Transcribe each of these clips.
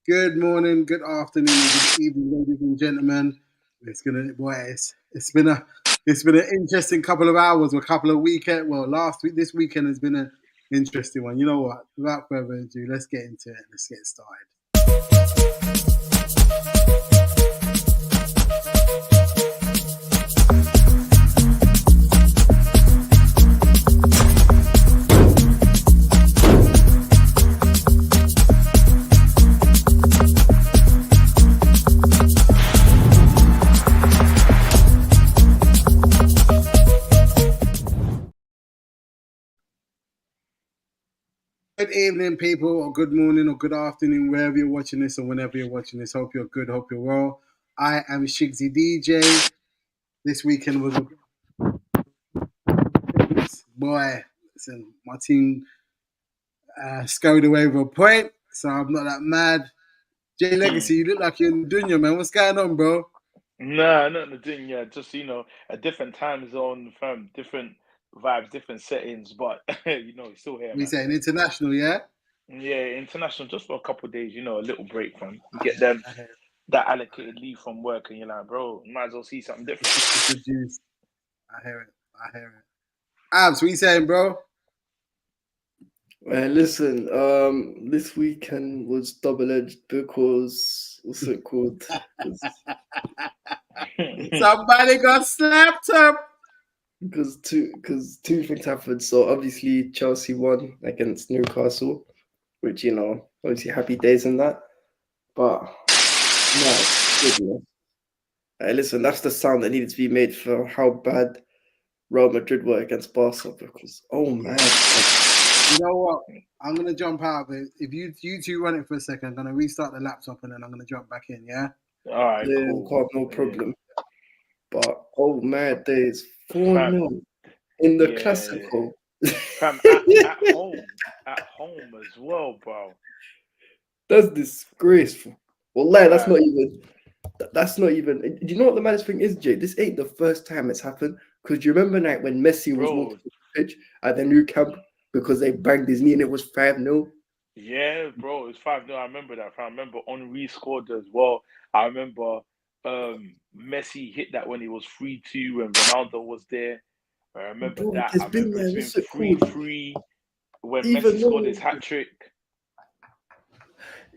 Good morning, good afternoon, good evening, ladies and gentlemen. It's been an interesting couple of hours or couple of weekend. Well, last week, this weekend has been an interesting one. You know what? Without further ado, let's get into it. Let's get started. Good evening, people, or good morning, or good afternoon, wherever you're watching this, or whenever you're watching this. Hope you're good. Hope you're well. I am Shigsy DJ. This weekend was a boy. Listen, my team scurried away with a point, so I'm not that mad. J Legacy, you look like you're in the dunya, man. What's going on, bro? Nah, not the thing. Yeah, just a different time zone, fam, different vibes, different settings, but it's still here, We man. saying international, yeah? Yeah, international just for a couple of days, a little break, fam. You get them I hear that allocated leave from work, and you're like, bro, might as well see something different. it's the juice. I hear it. I hear it. Abs, what you saying, bro? Listen, this weekend was double-edged because what's it called? 'Cause Somebody got slapped up. because two things happened. So obviously Chelsea won against Newcastle, which obviously happy days and that. But no, goodness. Listen, that's the sound that needed to be made for how bad Real Madrid were against Barca. Because oh man, You know what? I'm gonna jump out of it. If you two run it for a second, I'm gonna restart the laptop and then I'm gonna jump back in. Yeah. All right, yeah, cool. can't, no Yeah, problem. But oh man, days fam. 4-0 in the Yeah, Clásico. fam. At home as well, bro. That's disgraceful. Well, like, that's not Fam, even. That's not even. Do you know what the maddest thing is, Jay? This ain't the first time it's happened. Because do you remember night when Messi was walking bro. off the pitch at the new camp because they banged his knee and it was 5-0? Yeah, bro, it's 5-0. I remember that. I remember Henri scored as well. I remember Messi hit that when he was 3-2 when Ronaldo was there. I remember Bro, that. I there's been remember it's like, been what's it called? 3-3 when Messi Even scored his though, hat trick.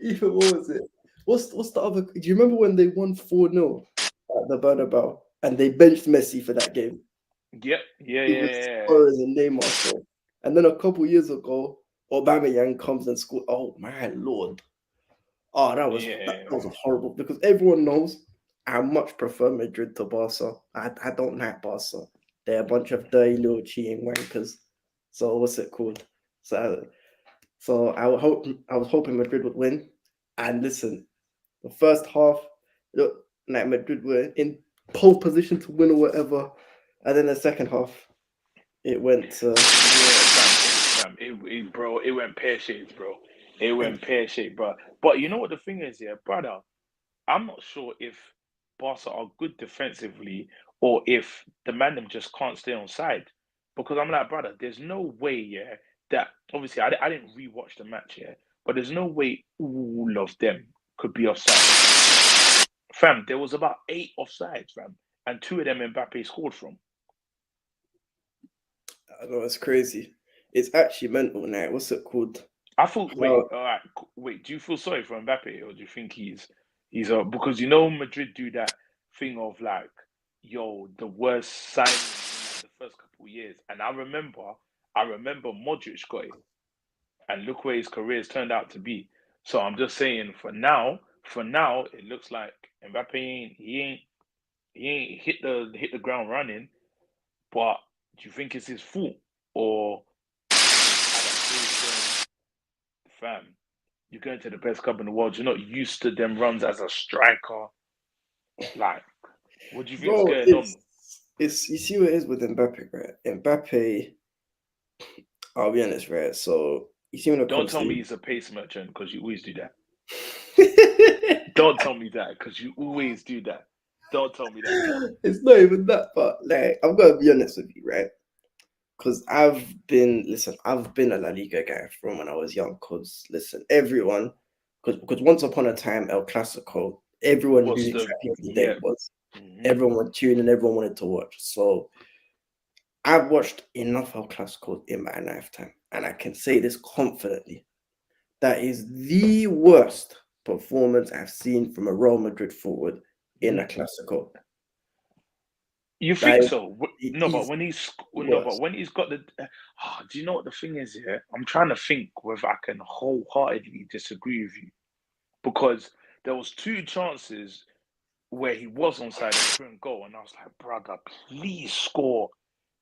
even what was it? What's the other? Do you remember when they won 4-0 at the Bernabeu and they benched Messi for that game? Yep. Yeah, It yeah, was yeah. Spurs and Neymar. So. And then a couple years ago, Aubameyang comes and scores. Oh my lord! Oh, that was Yeah. horrible because everyone knows I much prefer Madrid to Barca. I don't like Barca. They're a bunch of dirty little cheating wankers. So what's it called? So I was hoping Madrid would win. And listen, the first half, look, like Madrid were in pole position to win or whatever. And then the second half, it went Yeah, bro, it went pear shaped, bro. It went pear shaped, bro. But you know what the thing is, yeah, brother? I'm not sure if Barca are good defensively or if the man them just can't stay on side. Because I'm like, brother, there's no way, yeah, that obviously I didn't rewatch the match, yeah, but there's no way all of them could be offside. Fam, there was about 8 offsides, fam, and two of them Mbappe scored from. I know it's crazy. It's actually mental now. What's it called? I thought, wait, How all right, wait, do you feel sorry for Mbappe or do you think he's because Madrid do that thing of like, yo, the worst signing in like the first couple of years, and I remember Modric got it, and look where his career has turned out to be. So I'm just saying, for now, it looks like Mbappe he ain't hit the ground running, but do you think it's his fault or adaptation, fam? You're going to the best club in the world. You're not used to them runs as a striker. Like, what do you think's bro, going on? it's you see what it is with Mbappe, right? Mbappe, I'll be honest, right? So you see when it Don't comes tell to me he's a pace merchant because you always do that. Don't tell me that because you always do that. Don't tell me that. it's not even that, but like I'm gonna be honest with you, right? Because I've been a La Liga guy from when I was young. Because listen, everyone because once upon a time El Clásico, everyone Was knew the exactly what the yeah. day was. Mhm. Everyone would tune and everyone wanted to watch. So I've watched enough El Clásicos in my lifetime, and I can say this confidently. That is the worst performance I've seen from a Real Madrid forward in a Clásico. You That think is, so? it No, but is when he's no, but worst. when he's got the, do you know what the thing is here? I'm trying to think whether I can wholeheartedly disagree with you because there was two chances where he was onside and couldn't go, and I was like, brother, please score,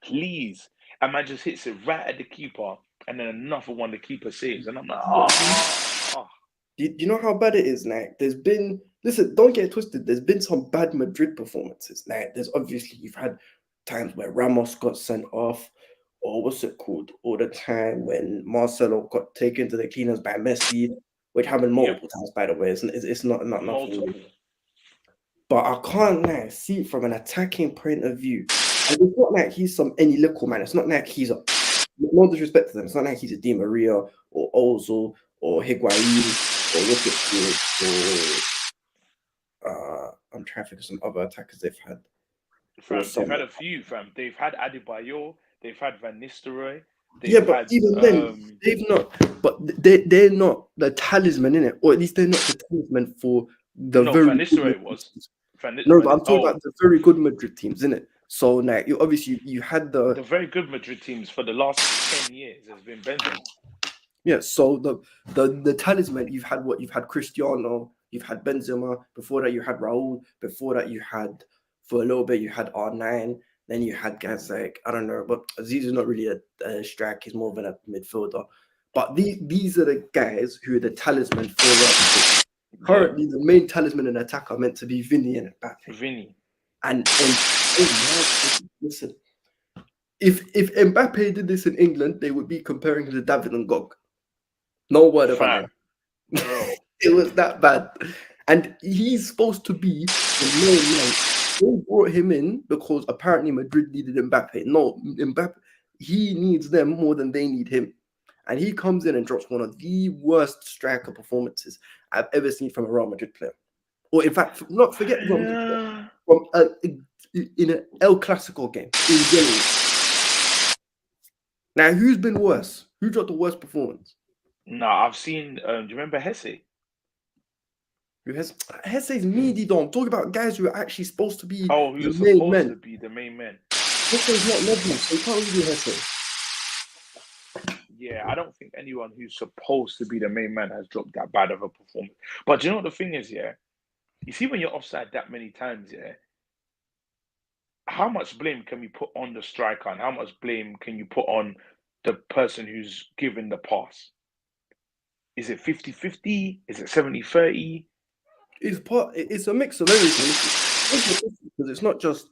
please. And man just hits it right at the keeper, and then another one the keeper saves, and I'm like, oh. Do you know how bad it is? Like, there's been, listen, don't get it twisted. There's been some bad Madrid performances. Like, there's obviously, you've had times where Ramos got sent off, or what's it called? All the time when Marcelo got taken to the cleaners by Messi, which happened Yep, multiple times, by the way. It's not nothing new. multiple. But I can't like see it from an attacking point of view. And it's not like he's any little man. It's not like he's a, no disrespect to them. It's not like he's a Di Maria or Ozil or Higuain or what's it called, or I'm trying to think of some other attackers they've had. Or Fam, they've some, had a few, fam. They've had Adebayor, they've had Van Nistelrooy, yeah, they've but had even then, they've not. But they're not the talisman in it, or at least they're not the talisman for the no, very Van good Nistelrooy Madrid was teams. Van, No, Van but I'm talking oh, about the very good Madrid teams, innit? So now you obviously you had the very good Madrid teams for the last 10 years has been Benzema. yeah. So the talisman you've had what you've had Cristiano, you've had Benzema. Before that you had Raúl. Before that you had for a little bit you had R9. Then you had guys like I don't know, but Aziz is not really a striker. He's more of a midfielder. But these are the guys who are the talisman for that. Currently, the main talisman and attacker are meant to be Vinny and Mbappe. Vinny. And listen, if Mbappe did this in England, they would be comparing him to David and Gog. No word of a lie. Fam, bro. It was that bad. And he's supposed to be the main man. They brought him in because apparently Madrid needed Mbappe. No, Mbappe, he needs them more than they need him. And he comes in and drops one of the worst striker performances I've ever seen from a Real Madrid player. Or in fact, not forget Real Madrid player, from in an El Clasico game in general. Now, who's been worse? Who dropped the worst performance? No, I've seen. Do you remember Hesse? Hesse's meaty though. I'm talking about guys who are actually supposed to be Oh, who the was main supposed men. to be the main man. Hesse's not level, so you can't really do Hesse. Yeah, I don't think anyone who's supposed to be the main man has dropped that bad of a performance. But do you know what the thing is, yeah? You see, when you're offside that many times, yeah, how much blame can we put on the striker and how much blame can you put on the person who's given the pass? Is it 50-50? Is it 70-30? It's a mix of everything. Because it's not just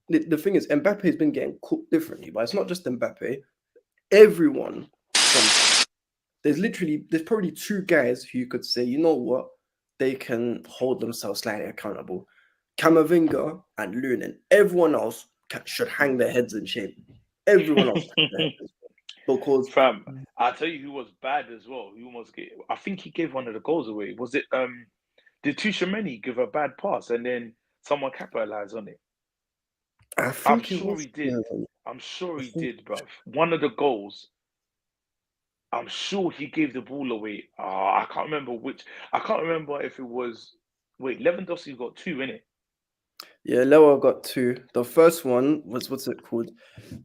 the thing is Mbappe's been getting cooked differently, but it's not just Mbappe. Everyone there's probably two guys who you could say, you know what, they can hold themselves slightly accountable. Camavinga and Lunin. Everyone else should hang their heads in shame. Everyone else because Fam, I'll tell you who was bad as well. Who almost get I think he gave one of the goals away. Was it did Tuchemeni give a bad pass and then someone capitalized on it? I I'm think it sure was he did. I'm sure he did, bruv. One of the goals, I'm sure he gave the ball away. I can't remember which. I can't remember if it was. Wait, Lewandowski got two in it. Yeah, Lewa got two. The first one was what's it called?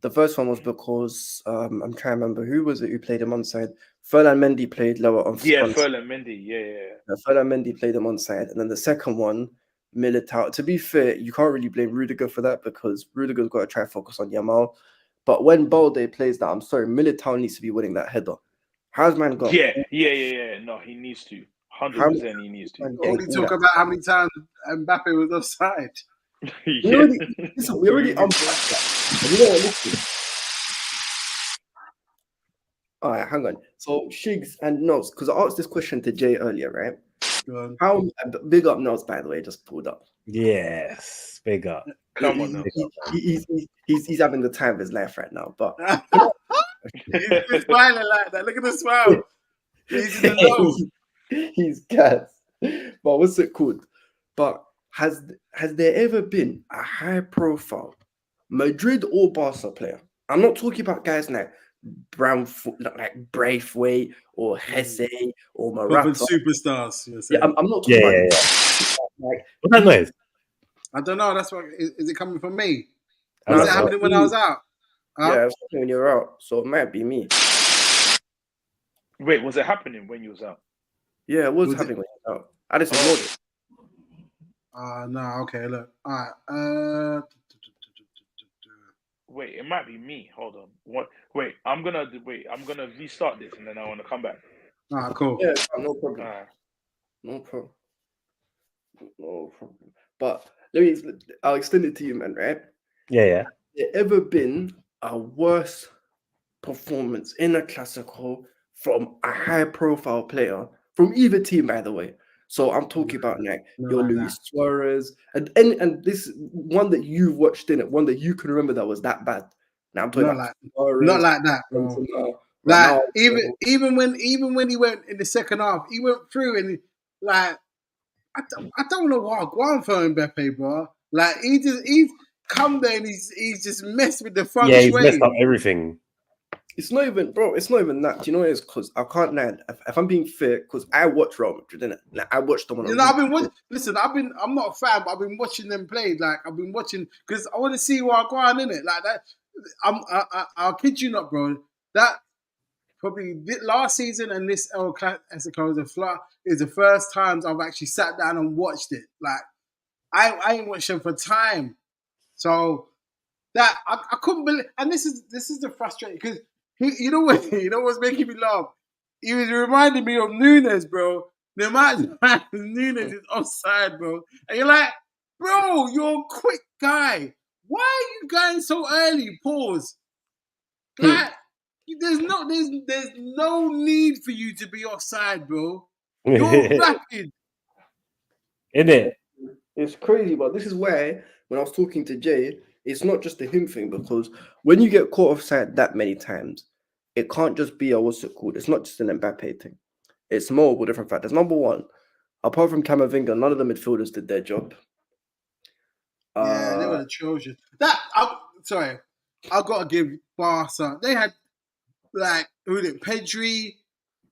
The first one was because I'm trying to remember who was it who played him onside. Ferland Mendy played Lewa on Yeah, Ferland Mendy. Yeah. Ferland Mendy played him onside, and then the second one, Militao. To be fair, you can't really blame Rudiger for that because Rudiger's got to try to focus on Yamal. But when Balde plays that, I'm sorry, Militao needs to be winning that header. How's man got? Yeah. No, he needs to. How 100% he needs to. Only talk about how many times Mbappe was offside. We already unpacked that. You know what? Listen. All right, hang on. So Shigs and Nose, because I asked this question to Jay earlier, right? How big up Nose, by the way, just pulled up. Yes, big up. Come on now. He's having the time of his life right now. But he's smiling like that. Look at the smile. He's in the nose. He's gas. But what's it called? But has there ever been a high profile Madrid or Barca player? I'm not talking about guys like like Braithwaite or Hesse or Proper Morata. superstars, you're Yeah, saying. I'm not talking about Yeah. like What's that noise? I don't know. That's what is it coming from me? I Was no, it don't know. happening when I was out? Huh? yeah, it's happening when you're out, so it might be me. Wait, was it happening when you was out? Yeah, it was Was it- happening when you're out. I just ignored it. No, okay, look. All right. Wait, it might be me. Hold on. What? Wait, I'm gonna restart this and then I want to come back. Cool. Yeah, no problem. Alright. No problem. No problem. But I'll extend it to you, man, right? Yeah. Has there ever been a worse performance in a Clásico from a high profile player from either team, by the way? So I'm talking about like your like Luis Suarez and this one that you've watched in it, one that you can remember that was that bad. Now I'm talking Not about like, Suarez, not like that, bro. Benzema, Like Ronaldo. even when he went in the second half, he went through and like I don't know what Guan for Mbappe, bro. Like he's come there and he's just messed with the feng Yeah, he's messed shui. up everything. It's not even, bro. It's not even that. Do you know what it is? Because I can't lie. If I'm being fair, because I watch Real Madrid, innit? Like I watched them on You a know, I've replay. been watching. Listen, I'm not a fan, but I've been watching them play. Like I've been watching because I want to see what going in it. Like that, I'll kid you not, bro. That probably last season and this El Clásico is the first times I've actually sat down and watched it. Like I ain't watched them for time, so that I couldn't believe. And this is the frustrating because you know what what's making me laugh. He was reminding me of Nunes, bro. The amount of times Nunes is offside, bro, and you're like, bro, you're a quick guy. Why are you going so early? Pause. Like, there's no need for you to be offside, bro. You're rapid. Isn't it? It's crazy, but this is where when I was talking to Jay, it's not just a him thing because when you get caught offside that many times, it can't just be a what's it called? It's not just an Mbappe thing. It's multiple different factors. Number one, apart from Camavinga, none of the midfielders did their job. Yeah, they were atrocious. Sorry, I've got to give Barca. They had like who did Pedri,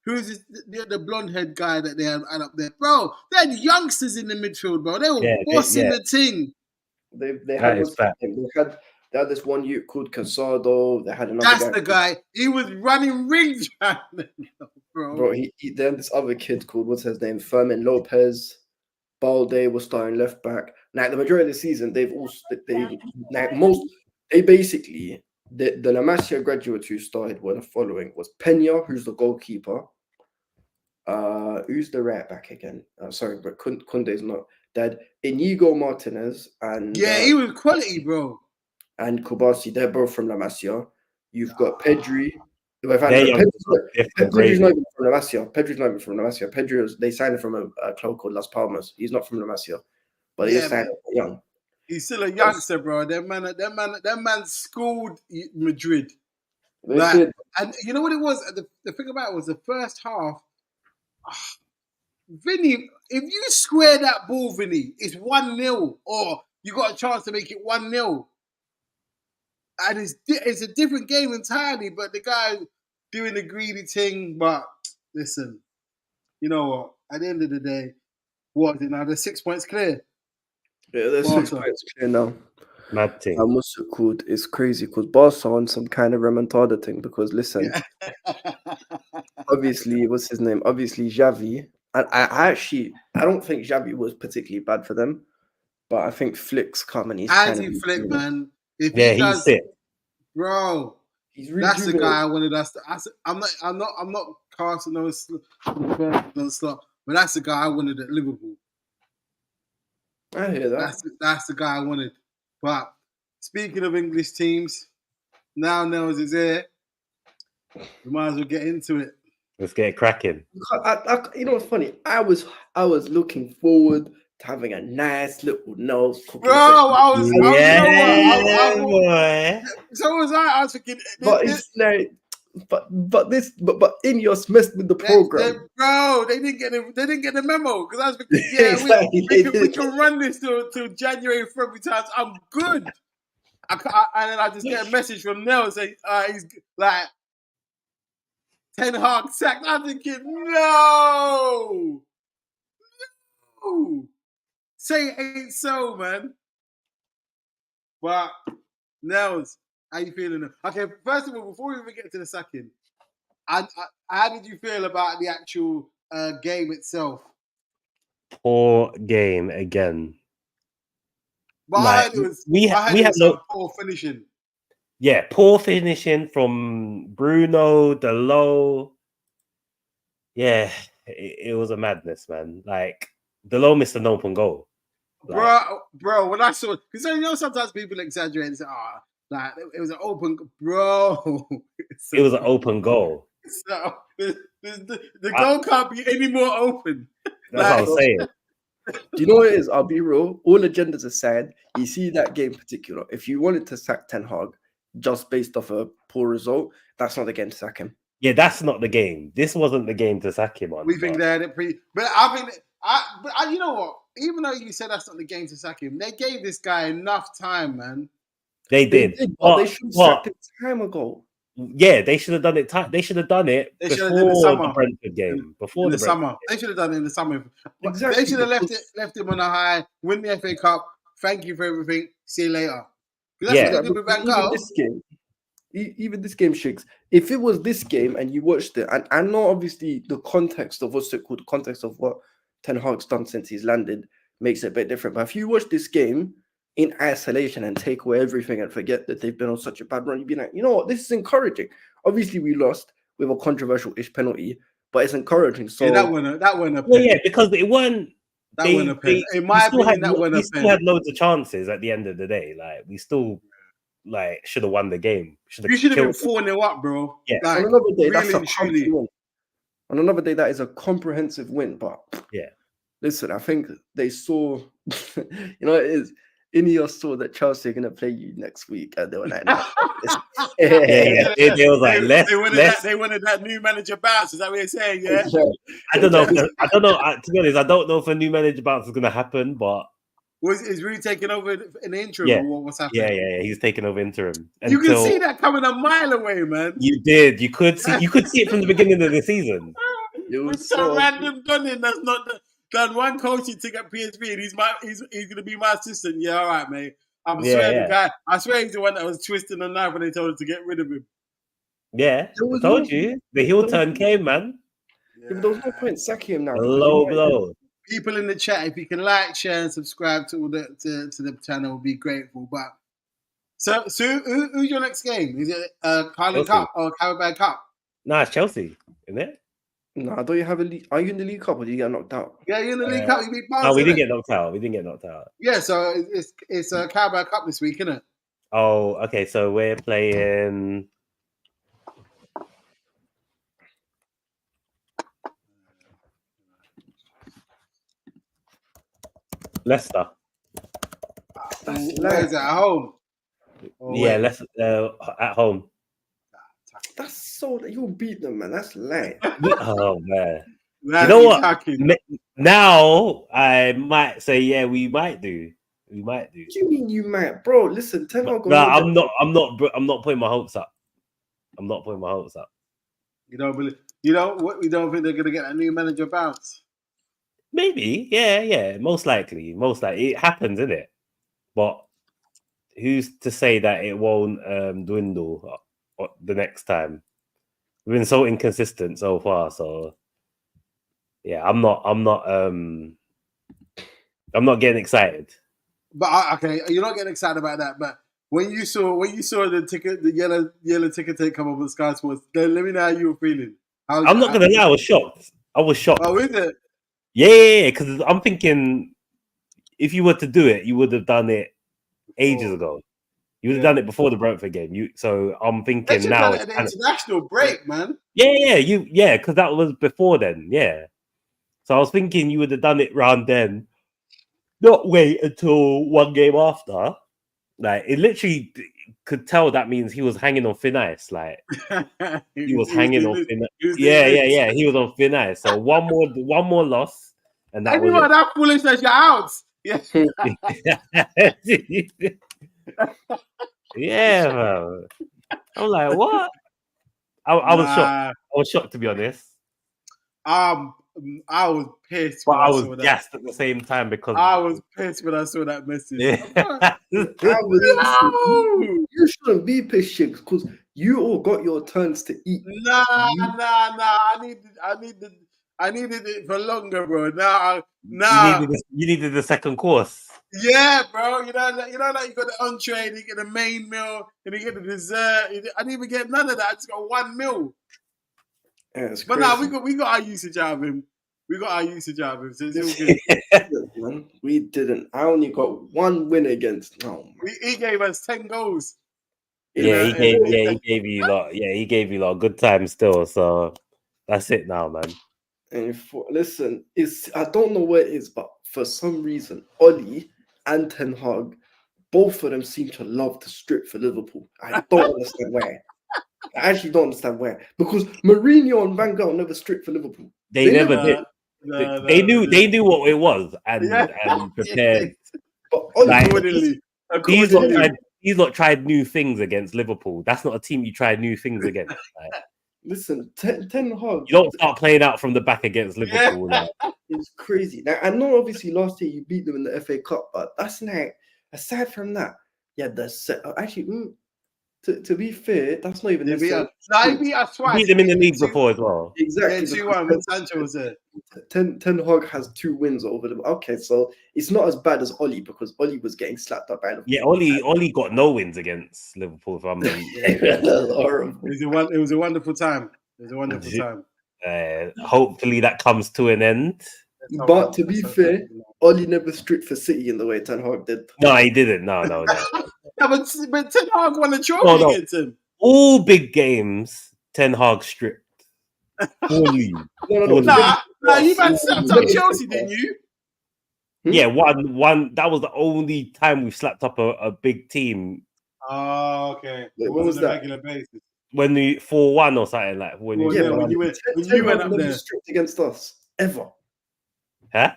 who's the blonde head guy that they had up there, bro. They had youngsters in the midfield, bro. They were bossing the team. They That had is fact. they had this one youth called Casado. They had another That's guy. the guy. He was running rings, bro. Bro, he then this other kid called what's his name? Fermin Lopez. Balde was starting left back. Now the majority of the season, they basically the La Masia graduates who started were the following: was Pena, who's the goalkeeper. Who's the right back again? Sorry, but Kunde's not. That Inigo Martinez and He was quality, bro. And Kubasi, they're both from La Masia. You've got Pedri. Pedri's not even from La Masia. Pedri's not even from La Masia. They signed him from a club called Las Palmas. He's not from La Masia, but he is signed young. He's still a youngster, bro. That man schooled Madrid. And you know what it was? The thing about it was the first half. Vinny, if you square that ball, Vinny, it's 1-0, or you got a chance to make it 1-0. And it's a different game entirely, but the guy doing the greedy thing. But listen, you know what? At the end of the day, what is it now? They're 6 points clear. Yeah, there's 6 points clear now. Mad thing. What's it called? It's crazy because Barca on some kind of remontada thing. Because listen, obviously, what's his name? Obviously, Xavi. And I don't think Xavi was particularly bad for them, but I think Flick's come and he's Flick, man. If Yeah, he does, he's sick. bro. That's the guy I wanted us to. I'm not casting no slot, but that's the guy I wanted at Liverpool. I hear that. That's the guy I wanted. But speaking of English teams, now Nels is here. We might as well get into it. Let's get cracking. You know what's funny? I was looking forward to having a nice little nose cooking. Bro, I was. Yeah, You know what? boy. So was I. I was thinking. But it's like But Ineos messed with the program. Bro, they didn't get the memo because I was thinking, yeah, Exactly, we can run this till January, February times. I'm good. And then I just get a message from Nell saying he's like 10 Haag sacked. I'm thinking, no, say it ain't so, man. But Nels, how you feeling? Okay, first of all, before we even get to the sacking, how did you feel about the actual game itself? Poor game again. But I heard it was some poor finishing. Yeah, poor finishing from Bruno, Delo. Yeah, it was a madness, man. Like Delo missed an open goal. Like, bro, when I saw, because you know sometimes people exaggerate and say, like it was an open, bro. It was an open goal. So the goal can't be any more open. That's what I'm saying. Do you know what it is? I'll be real. All agendas aside, you see that game in particular. If you wanted to sack Ten Hag just based off a poor result, that's not the game to sack him. Yeah, that's not the game. This wasn't the game to sack him on. We think they had it but I think, you know what? Even though you said that's not the game to sack him, they gave this guy enough time, man. They did. But they should have sacked him time ago. Yeah, they should have done it. They should have done it before the Brentford game. Before the summer, they should have done it in the summer. Exactly. They should have left him on a high. Win the FA Cup. Thank you for everything. See you later. That's what they did with Van Gaal. Even this game, Shigs. If it was this game and you watched it, and I know obviously the context of what's it called, the context of what Ten Hag's done since he's landed makes it a bit different. But if you watch this game in isolation and take away everything and forget that they've been on such a bad run, you'd be like, you know what, this is encouraging. Obviously, we lost with a controversial-ish penalty, but it's encouraging. So yeah, that went a penalty. Yeah, because it weren't. That went a penalty. In my opinion, that went a penalty. We still had loads of chances at the end of the day. Like we still. Like should have won the game. You should have been 4-0 up, bro. Yeah. Like, on another day, that's a truly win. On another day, that is a comprehensive win. But yeah, listen, I think they saw, you know, it is Ineos saw that Chelsea are going to play you next week, and they were like, nah, They was like, they wanted that new manager bounce. Is that what you're saying? Yeah. I don't know. To be honest, I don't know if a new manager bounce is going to happen, but. Is really taking over in the interim or what's happening? Yeah. He's taking over interim. You can see that coming a mile away, man. You did. You could see it from the beginning of the season. With some random gunning that's not done one coaching to get PSV, and he's gonna be my assistant. Yeah, all right, mate. I swear he's the one that was twisting the knife when they told him to get rid of him. Yeah, I told you. The heel turn came, man. Yeah, but there was no point sacking him now. Low blow. People in the chat, if you can like, share, and subscribe to the channel, we'll be grateful. But so who's your next game? Is it Carling Cup or Carabao Cup? Nah, it's Chelsea, isn't it? No, I thought you have a. Are you in the League Cup or do you get knocked out? Yeah, you're in the League Cup. You beat Barnes. No, we didn't get knocked out. We didn't get knocked out. Yeah, so it's Carabao Cup this week, isn't it? Oh, okay. So we're playing. Leicester. Where is it? At home? Leicester at home. That's so that you'll beat them, man. That's late. Oh man. You know what? Now I might say, we might do. We might do. What do you mean you might, bro? Listen, I'm not putting my hopes up. I'm not putting my hopes up. You don't believe? You don't think they're gonna get a new manager bounce? Maybe, yeah. Most likely, it happens, isn't it? But who's to say that it won't dwindle the next time? We've been so inconsistent so far, so yeah, I'm not getting excited. But okay, you're not getting excited about that. But when you saw the yellow ticket tape come up on Sky Sports, then let me know how you were feeling. I'm not gonna lie, I was shocked. Oh, is it? Yeah, because I'm thinking if you were to do it, you would have done it ages ago. You would have done it before the Brentford game. So I'm thinking now it's an international break, man. Yeah, because that was before then. Yeah. So I was thinking you would have done it round then, not wait until one game after. Like it literally, could tell that means he was hanging on thin ice. Like he was was hanging doing on this. thin ice. He was doing Yeah, this. yeah, yeah. He was on thin ice. So one more loss, and that Anyone was that foolishness, you're out. Yeah. it. Yeah, man. I'm like, what? I was shocked. Nah. I was shocked, to be honest. I was pissed But when I I was saw that. gassed at the same time because I was pissed when I saw that message. yeah. I was No! you shouldn't be pissed, Shigs, because you all got your turns to eat. Nah. I needed it for longer, bro. Nah. You needed the second course. Yeah, bro. You know that you got the entree, and you get the main meal, and you get the dessert. I didn't even get none of that. I just got 1 meal. Yeah, it's But crazy. nah, we got our usage out of him. We got our usage out of him, so it's all good. Man, we didn't. I only got 1 win against. Oh, He gave us 10 goals. Yeah, he gave you lot. Yeah, he gave you lot good time still. So that's it now, man. and listen, I don't know what it is, but for some reason, Oli and Ten Hag, both of them seem to love to strip for Liverpool. I don't understand why. I actually don't understand why. Because Mourinho and Van Gaal never stripped for Liverpool. They never did. They knew what it was and prepared. But Oli, like, these lot tried new things against Liverpool. That's not a team you tried new things against. Like, listen, Ten Hag. you don't start playing out from the back against Liverpool. Yeah. Like. It's crazy. Now, I know obviously last year you beat them in the FA Cup, but that's like, aside from that, yeah, actually, to be fair, that's not even He beat us twice. Beat them in the league before as well. Exactly. Yeah, 2-1 when Sancho was there. Ten Hag has 2 wins over them. Okay, so it's not as bad as Oli because Oli was getting slapped up by Liverpool. Yeah, Oli got no wins against Liverpool. If I'm That's horrible. It was a wonderful time. It was a wonderful time. Hopefully that comes to an end. But to be fair, Oli never stripped for City in the way Ten Hag did. No, he didn't. No. Yeah, but Ten Hag won a trophy against him. All big games, Ten Hag stripped. Fully. No. Nah, you man slapped up Chelsea, didn't you? Yeah, one. That was the only time we slapped up a big team. Oh, okay. Wait, when was that? Regular basis. When we 4-1 or something like when When you went up there. Stripped against us ever. Huh?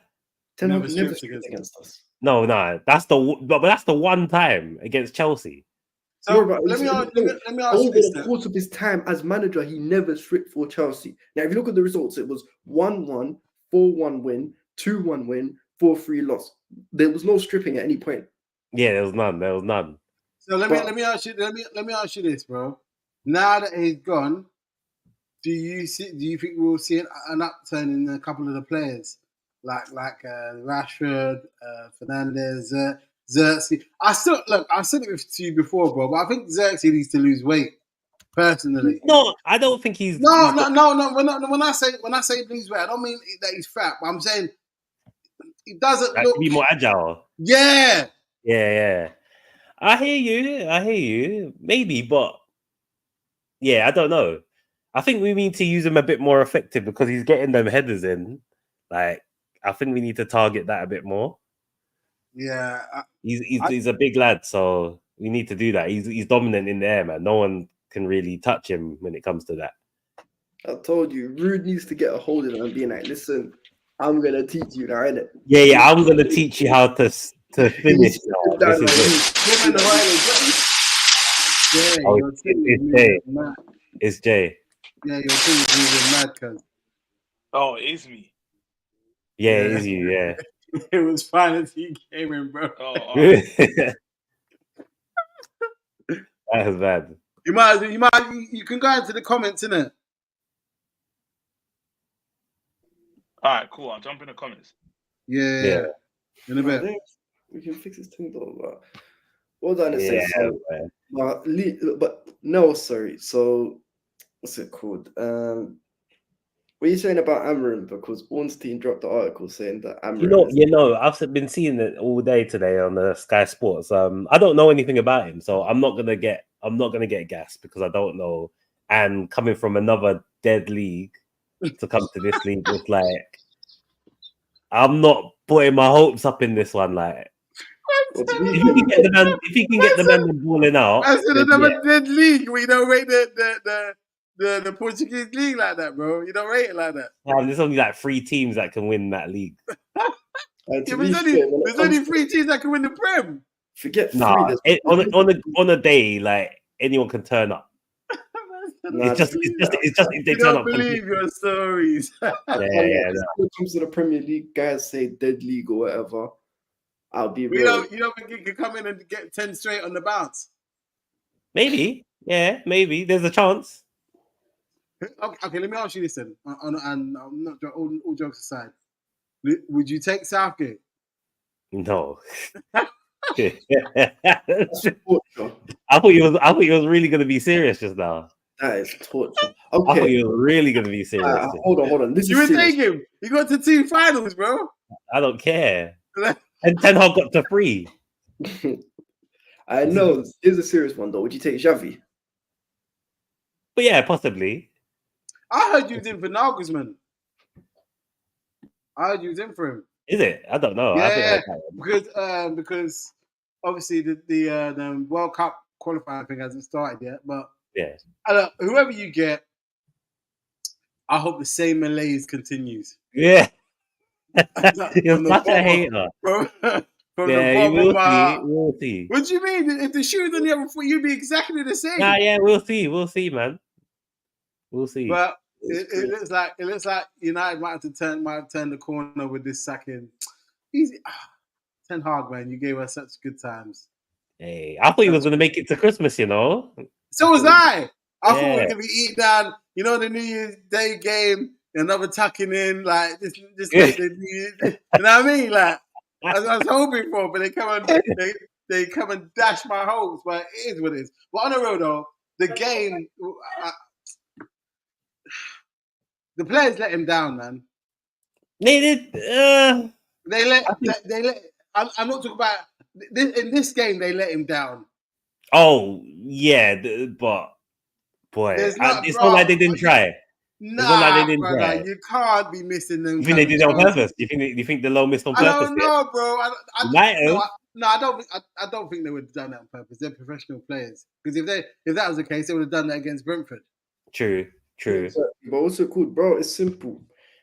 Ten Hag Never never stripped stripped against us. No. That's the one time against Chelsea. So Yeah, let me ask you Over this. the course of his time as manager, he never stripped for Chelsea. Now, if you look at the results, it was 1-1, 4-1 win, 2-1 win, 4-3 loss. There was no stripping at any point. Yeah, there was none. So let me ask you this, bro. Now that he's gone, do you think we'll see an upturn in a couple of the players, like Rashford, Fernandes, Xerxes? I said it to you before, bro, but I think Xerxes needs to lose weight. Personally, No, I don't think he's no. When I say lose weight, I don't mean that he's fat, but I'm saying he doesn't like, look. to be more agile. Yeah. I hear you. Maybe, but yeah, I don't know. I think we need to use him a bit more effective because he's getting them headers in. Like, I think we need to target that a bit more. Yeah. He's a big lad, so we need to do that. He's dominant in the air, man. No one can really touch him when it comes to that. I told you, Rude needs to get a hold of him and be like, listen, I'm going to teach you now, innit? Yeah, I'm going to teach you how to finish. Now. This is it. It's Jay. Yeah, your team is moving mad, cuz. Oh, it is me. Yeah, it is you, yeah. It was fine as he came in, bro. That was bad. You can go into the comments, innit? All right, cool. I'll jump in the comments. Yeah. In a bit. We can fix this thing though, but what was I gonna say? But no, sorry. So what's it called? What are you saying about Amarim? Because Ornstein dropped the article saying that Amarim. I've been seeing it all day today on the Sky Sports. I don't know anything about him, so I'm not gonna get gassed because I don't know. And coming from another dead league to come to this league was like, I'm not putting my hopes up in this one. Like, What do you If you mean? can get the man, if you can get the man balling out, That's then another yeah. dead league. We don't rate the Portuguese league like that, bro. You don't rate it like that. There's only like 3 teams that can win that league. To Yeah, be but fair, when it there's comes only to 3 teams that can win the Prem. forget 3, Nah, there's on a day, like anyone can turn up. Nah, It's just if they You turn don't up. believe your stories. Yeah. When it comes to the Premier League, guys say dead league or whatever. I'll be You real. don't think you can come in and get 10 straight on the bounce? Maybe. Yeah, maybe. There's a chance. Okay, let me ask you this then. And I'm not all jokes aside. Would you take Southgate? No. That's torture. I thought you was really gonna be serious just now. That is torture. I thought Okay, you were really gonna be serious. hold on. This You is would serious. take him. You got to 2 finals, bro. I don't care. And Ten Hag got to 3. I know. Here's a serious one though. Would you take Xavi? But yeah, possibly. I heard you was in for Nagelsmann. I heard you was in for him. Is it? I don't know. I haven't Yeah, heard that one. because obviously the World Cup qualifying thing hasn't started yet. But Yeah. whoever you get, I hope the same malaise continues. Yeah. You're From the such a bottom- hater. From Yeah, the you bottom of will my see. heart. We'll see. What do you mean? If the shoe was on the other foot, you'd be exactly the same. Nah, yeah, we'll see. We'll see, man. We'll see. But it looks like United might have turned the corner with this sacking. Easy, Ten Hag, man, you gave us such good times. Hey, I thought he was gonna make it to Christmas, you know. So was I. I thought we Yeah. were gonna be eating down. You know the New Year's Day game, another tucking in, like this like the New Year's, you know what I mean? Like I was hoping for, but they come and dash my hopes. But it is what it is. But on the road though, the game. The players let him down, man. They did. They let. I'm not talking about in this game. They let him down. Oh yeah, but boy, There's it's not like they didn't try. Nah, not like they didn't brother, try. you can't be missing them. You think they did it on purpose? You think the low missed on I purpose? don't know, bro. I don't think they would have done that on purpose. They're professional players. Because if that was the case, they would have done that against Brentford. True. Exactly. But what's it called, bro? It's simple.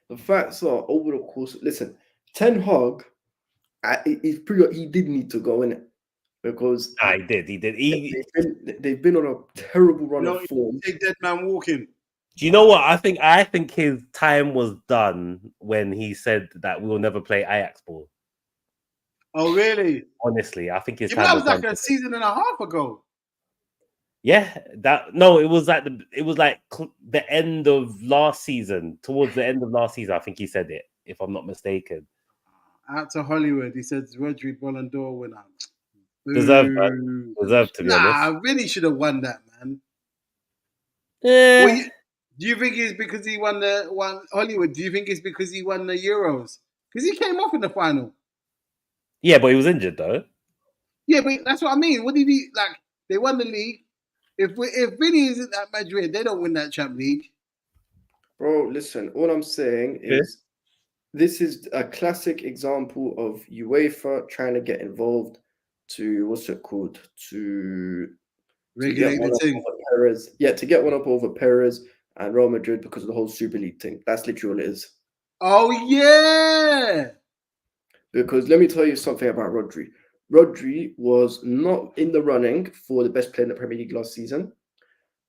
The facts are over the course. Listen, Ten Hag, he did need to go in it because He did. They've been on a terrible run of form. Take dead man walking. Do you know what? I think his time was done when he said that we will never play Ajax ball. Oh, really? Honestly, I think his That time was was like a season and a half ago. Yeah, it was like the end of last season. Towards the end of last season, I think he said it, if I'm not mistaken. Out to Hollywood, he said Rodri Ballon d'Or winner. Deserved to be honest. Nah, Vinny should have won that, man. Yeah. Well, do you think it's because he won Hollywood? Do you think it's because he won the Euros? Because he came off in the final. Yeah, but he was injured though. Yeah, but that's what I mean. What did he like? They won the league. If Vinny isn't at Madrid, they don't win that Champions League. Bro, listen. All I'm saying is this is a classic example of UEFA trying to get involved to regulate the thing. Perez. Yeah, to get one up over Perez and Real Madrid because of the whole Super League thing. That's literally all it is. Oh yeah. Because let me tell you something about Rodri. Rodri was not in the running for the best player in the Premier League last season.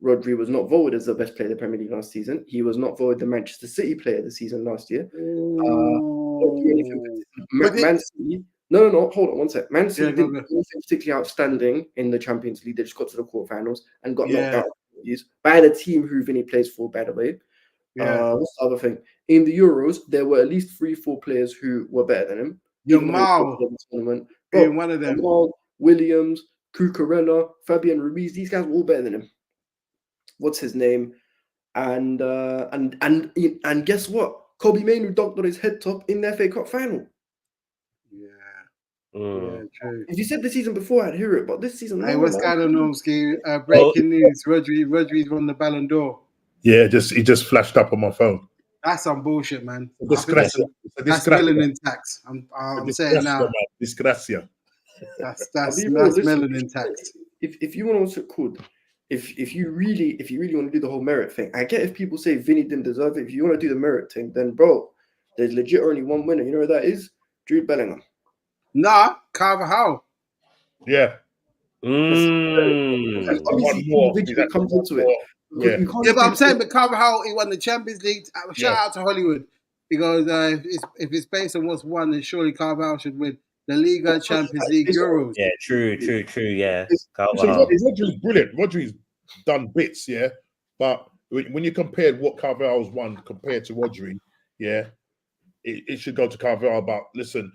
Rodri was not voted as the best player in the Premier League last season. He was not voted the Manchester City player of the season last year. Man City. No, hold on one sec. Man City didn't do anything particularly outstanding in the Champions League. They just got to the quarterfinals and got knocked out by the team who Vinny plays for, by the way. What's the other thing? In the Euros, there were at least 3-4 players who were better than him. Jamal being one of them. Jamal, Williams, Cucurella, Fabian Ruiz, these guys were all better than him. What's his name? And guess what? Kobe Mainoo dunked on his head top in the FA Cup final. Yeah, true. If you said the season before, I'd hear it, but this season, hey, what's going on, Nomsky? Breaking news: Rodri's won the Ballon d'Or. Yeah, he just flashed up on my phone. That's some bullshit, man. Disgracia. That's melanin tax. I'm saying now. Disgracia. That's I'll be real, listen, melanin tax. if you want to what's it called, if you really want to do the whole merit thing, I get if people say Vinny didn't deserve it. If you want to do the merit thing, then bro, there's legit only one winner. You know who that is? Jude Bellingham. Nah, Carvajal. Yeah. And obviously individual comes into it. Yeah. You can't Yeah, but I'm say- saying, but Carvajal, he won the Champions League. Shout out to Hollywood. Because if it's based on what's won, then surely Carvajal should win the Liga, Champions League, Euros. Yeah, true. Yeah. So Carvajal. Rodri's brilliant. Rodri's done bits, yeah. But when you compared what Carvajal's won compared to Rodri, yeah, it should go to Carvajal. But listen,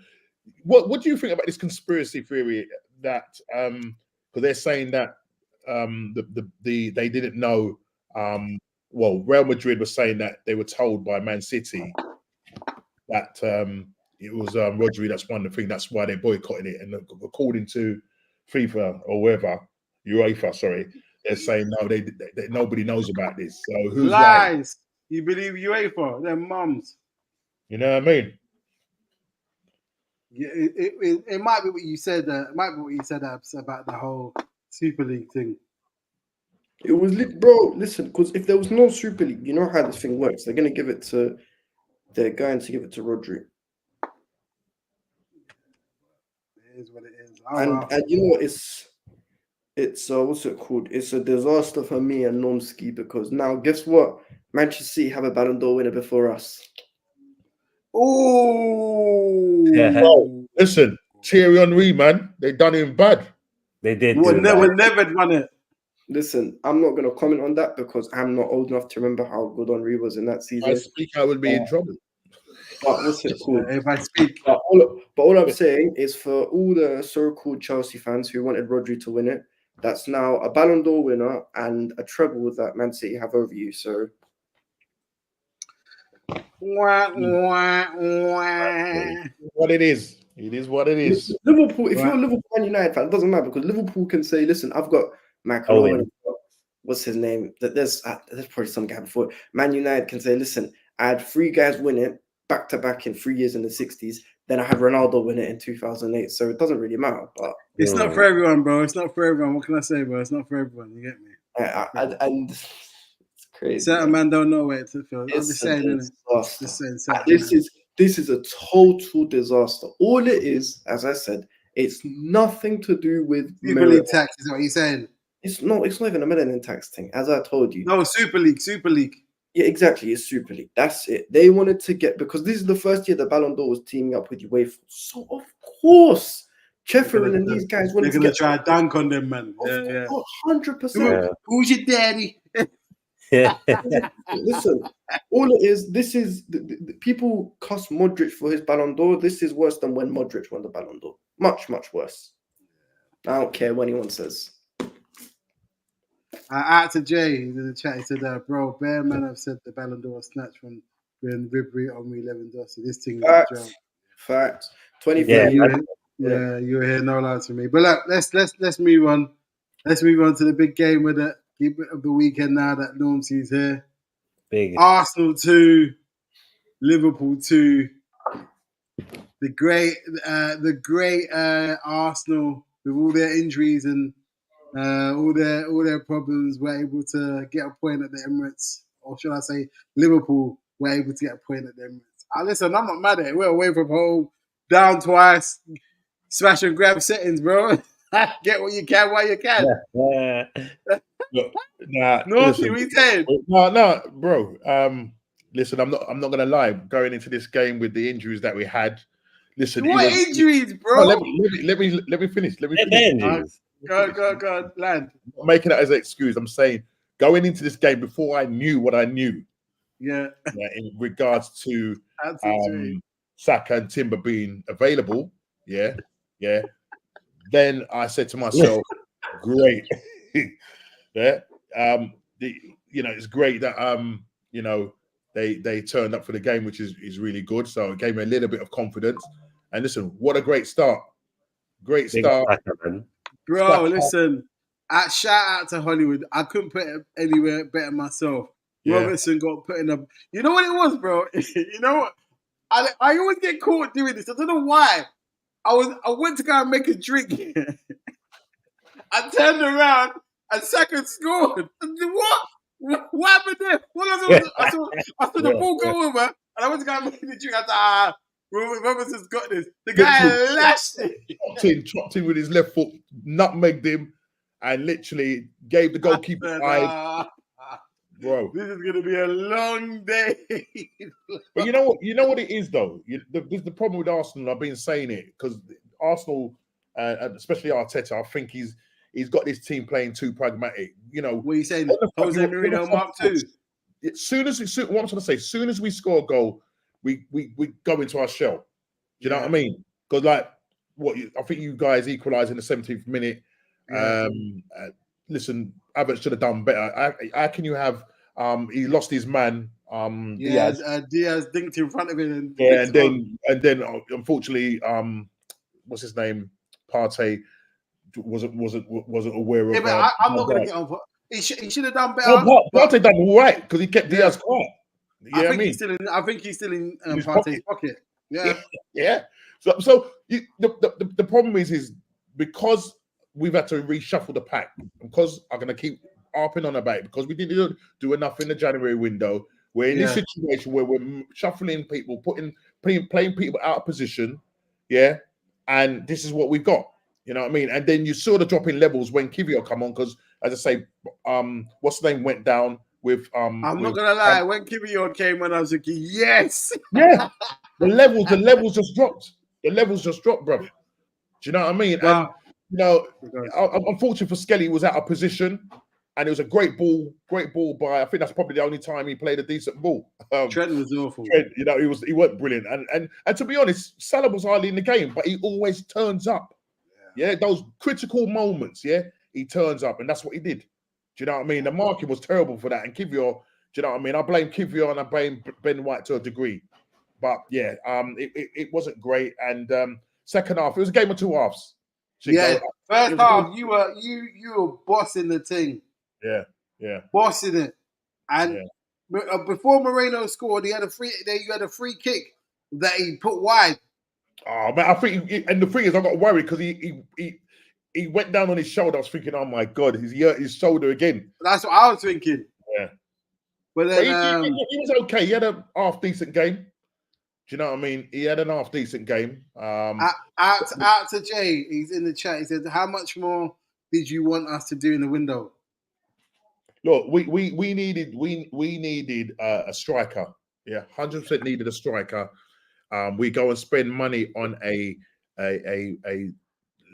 what do you think about this conspiracy theory that because they're saying that they didn't know well, Real Madrid was saying that they were told by Man City that it was Rodri that's won the thing. That's why they're boycotting it. And according to FIFA or wherever, UEFA, sorry, they're saying no, they nobody knows about this. So who's right? Lies. You believe UEFA? They're mums. You know what I mean? Yeah, it might be what you said. It might be what you said about the whole Super League thing. It was lit, bro. Listen, because if there was no Super League, you know how this thing works. They're going to give it to Rodri. It is what it is. And you know what? It's what's it called? It's a disaster for me and Nomsky because now guess what? Manchester City have a Ballon d'Or winner before us. Oh, listen, Thierry Henry, man, they done him bad. They did. We'll never won it. Listen, I'm not going to comment on that because I'm not old enough to remember how good Henry was in that season. I speak, I would be in trouble. But what's it called? If I speak. But all I'm saying is for all the so-called Chelsea fans who wanted Rodri to win it, that's now a Ballon d'Or winner and a treble that Man City have over you. So, What it is. It is what it is. Liverpool, if you're a Liverpool Man United fan, it doesn't matter because Liverpool can say, listen, I've got Macaron. What's his name? There's probably some guy before. Man United can say, listen, I had 3 guys win it back-to-back in 3 years in the 60s. Then I had Ronaldo win it in 2008. So it doesn't really matter. But it's not for everyone, bro. It's not for everyone. What can I say, bro? It's not for everyone. You get me? And it's crazy. Certain man don't know where to feel. I'm just saying, innit? Just saying, this is a total disaster. All it is, as I said, it's nothing to do with Super League tax. Is what you're saying? It's not even a melanin tax thing, as I told you. No, Super League. Yeah, exactly. It's Super League. That's it. They wanted to get because this is the first year the Ballon d'Or was teaming up with UEFA. So of course, Sheffield and these guys wanted to try a dunk on them, man. Yeah, 100%. Who's your daddy? Listen, all it is, this is the people cuss Modric for his Ballon d'Or. This is worse than when Modric won the Ballon d'Or. Much, much worse. I don't care what anyone says. Out to Jay in the chat, he said, bro, bare man have said the Ballon d'Or snatched from Ribery, Henry, Lewandowski. This thing is a joke. Facts. 24 you were here, no lies for me. But look, let's move on. Let's move on to the big game of the weekend now that Normsy's here. Big. Arsenal 2, Liverpool 2. The great Arsenal with all their injuries and all their problems were able to get a point at the Emirates, or should I say, Liverpool were able to get a point at the Emirates. Listen, I'm not mad at it. We're away from home, down twice, smash and grab settings, bro. Get what you can while you can. Normally, we saying? No, bro. Listen, I'm not gonna lie. Going into this game with the injuries that we had, listen. What injuries, bro? No, let me finish. Go, land. I'm not making that as an excuse. I'm saying going into this game before I knew what I knew. Yeah. In regards to Saka and Timber being available. Yeah. Then I said to myself, great. Yeah. It's great that they turned up for the game, which is really good. So it gave me a little bit of confidence. And listen, what a great start. Great start. Bro, listen. Shout out to Hollywood. I couldn't put it anywhere better myself. Yeah. Robertson got put in a... You know what it was, bro? You know what? I always get caught doing this. I don't know why. I went to go and make a drink. I turned around and Saka scored. I said, what happened there? I saw the ball go over, and I went to go and make the drink. I thought, Robertson's got this. The guy lashed it. Chopped him with his left foot, nutmegged him, and literally gave the goalkeeper eyes. Bro, this is gonna be a long day. But you know what it is though. The problem with Arsenal. I've been saying it because Arsenal, especially Arteta, I think he's got this team playing too pragmatic. You know, what are you saying? Jose Mourinho Mark II. What I'm trying to say, as soon as we score a goal, we go into our shell. Do you know what I mean? Because I think you guys equalised in the 17th minute. Yeah. Listen, Havertz should have done better. How can you have? He lost his man. Diaz dinked in front of him. And then unfortunately, what's his name? Partey wasn't aware of. Yeah, but I'm not going to get on. He should have done better. Partey done all right because he kept Diaz quiet. I think he's still in Partey's pocket. Yeah, yeah. So the problem is because we've had to reshuffle the pack, because I'm going to keep harping on about it, because we didn't do enough in the January window. We're in this situation where we're shuffling people, playing people out of position, and this is what we've got. You know what I mean? And then you saw the drop in levels when Kiwior come on, because as I say, what's the name went down with I'm not gonna lie, when Kiwior came on, I was thinking, yes. Yeah. The levels just dropped. The levels just dropped, bro. Do you know what I mean? Wow. And unfortunately for Skelly, he was out of position. And it was a great ball by. I think that's probably the only time he played a decent ball. Trent was awful. Trent, he wasn't brilliant. And to be honest, Salah was hardly in the game, but he always turns up. Yeah, those critical moments. Yeah, he turns up, and that's what he did. Do you know what I mean? The marking was terrible for that. And Kiwior, do you know what I mean? I blame Kiwior and I blame Ben White to a degree, but yeah, it wasn't great. And second half, it was a game of two halves. First half, you were bossing the thing. Yeah. Bossing it. And before Moreno scored, you had a free kick that he put wide. Oh man, I think and the thing is, I got worried because he went down on his shoulder. I was thinking, oh my god, he's hurt his shoulder again. That's what I was thinking. Yeah. But then he was okay. He had a half decent game. Do you know what I mean? He had an half decent game. Out to Jay, he's in the chat. He said, "How much more did you want us to do in the window?" Look, we needed a striker. Yeah, 100% needed a striker. We go and spend money on a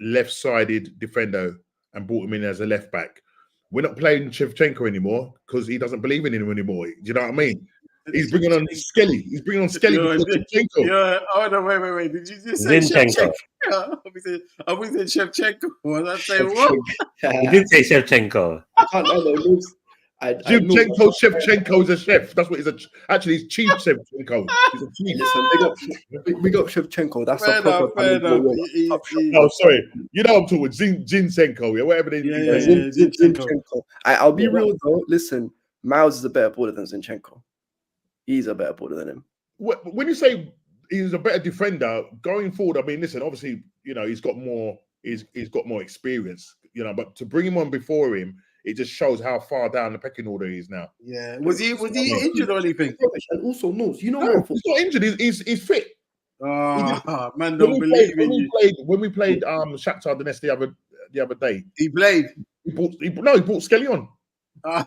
left-sided defender and brought him in as a left back. We're not playing Shevchenko anymore because he doesn't believe in him anymore. Do you know what I mean? He's bringing on Skelly. He's bringing on Skelly because Shevchenko. Yeah. Oh no! Wait! Did you just say Shevchenko? I we said Shevchenko. Was I saying what? You did say Shevchenko. I can't know. Shevchenko's a chef. That's what actually he's Chief Shevchenko. He's a chief. Listen, we got Shevchenko. That's fair a proper. Oh, sorry. You know I'm talking with Zinchenko. Yeah, whatever they do. Zinchenko. I'll be real though. Listen, Miles is a better baller than Zinchenko. He's a better baller than him. When you say he's a better defender going forward, I mean, listen. Obviously, he's got more. He's got more experience. But to bring him on before him, it just shows how far down the pecking order he is now. Yeah. Was he injured or anything? And also, no, he's not injured. He's fit. Man, don't believe in you. When we played Shakhtar Donetsk the other day, he played. He brought Skelly on.